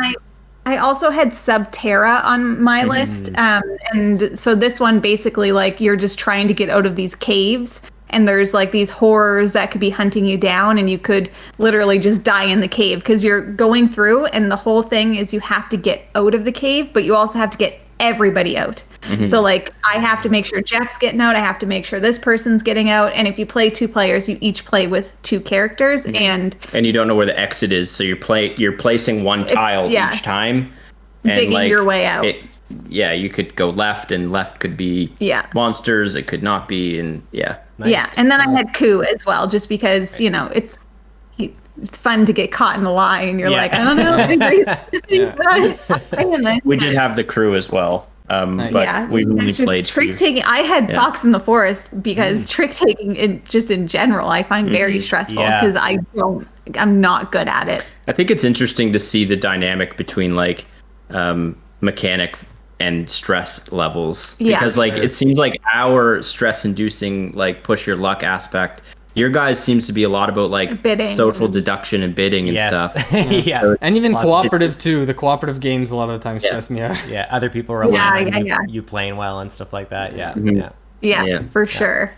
I also had Subterra on my list, and so this one basically like you're just trying to get out of these caves, and there's like these horrors that could be hunting you down, and you could literally just die in the cave because you're going through, and the whole thing is you have to get out of the cave, but you also have to get everybody out. So like I have to make sure Jeff's getting out, I have to make sure this person's getting out, and if you play 2 players, you each play with 2 characters, and you don't know where the exit is, so you're placing one tile each time and digging your way out. You could go left, and left could be monsters, it could not be, and Nice. Yeah, and then I had Coup as well, just because it's fun to get caught in a lie, and you're like, I don't know. we did have the crew as well. But we only played trick 2. taking. I had Fox in the Forest because trick taking, in general, I find very stressful because I'm not good at it. I think it's interesting to see the dynamic between like mechanic and stress levels, because like it seems like our stress inducing like push your luck aspect, your guys seems to be a lot about like bidding, social deduction and bidding and stuff. Yeah. So, And even cooperative too. The cooperative games a lot of the time stress me out. Yeah, other people are relying on you playing well and stuff like that. Yeah. For sure.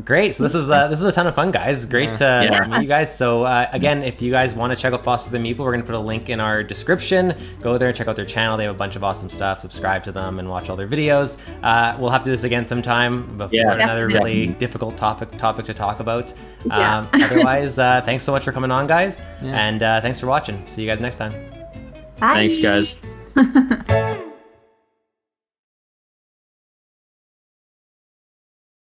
Great. So this was a ton of fun, guys. Great to meet you guys. So again, if you guys want to check out Foster the Meeple, we're going to put a link in our description. Go there and check out their channel. They have a bunch of awesome stuff. Subscribe to them and watch all their videos. We'll have to do this again sometime before another really difficult topic to talk about. Otherwise, thanks so much for coming on, guys. And thanks for watching. See you guys next time. Bye. thanks, guys.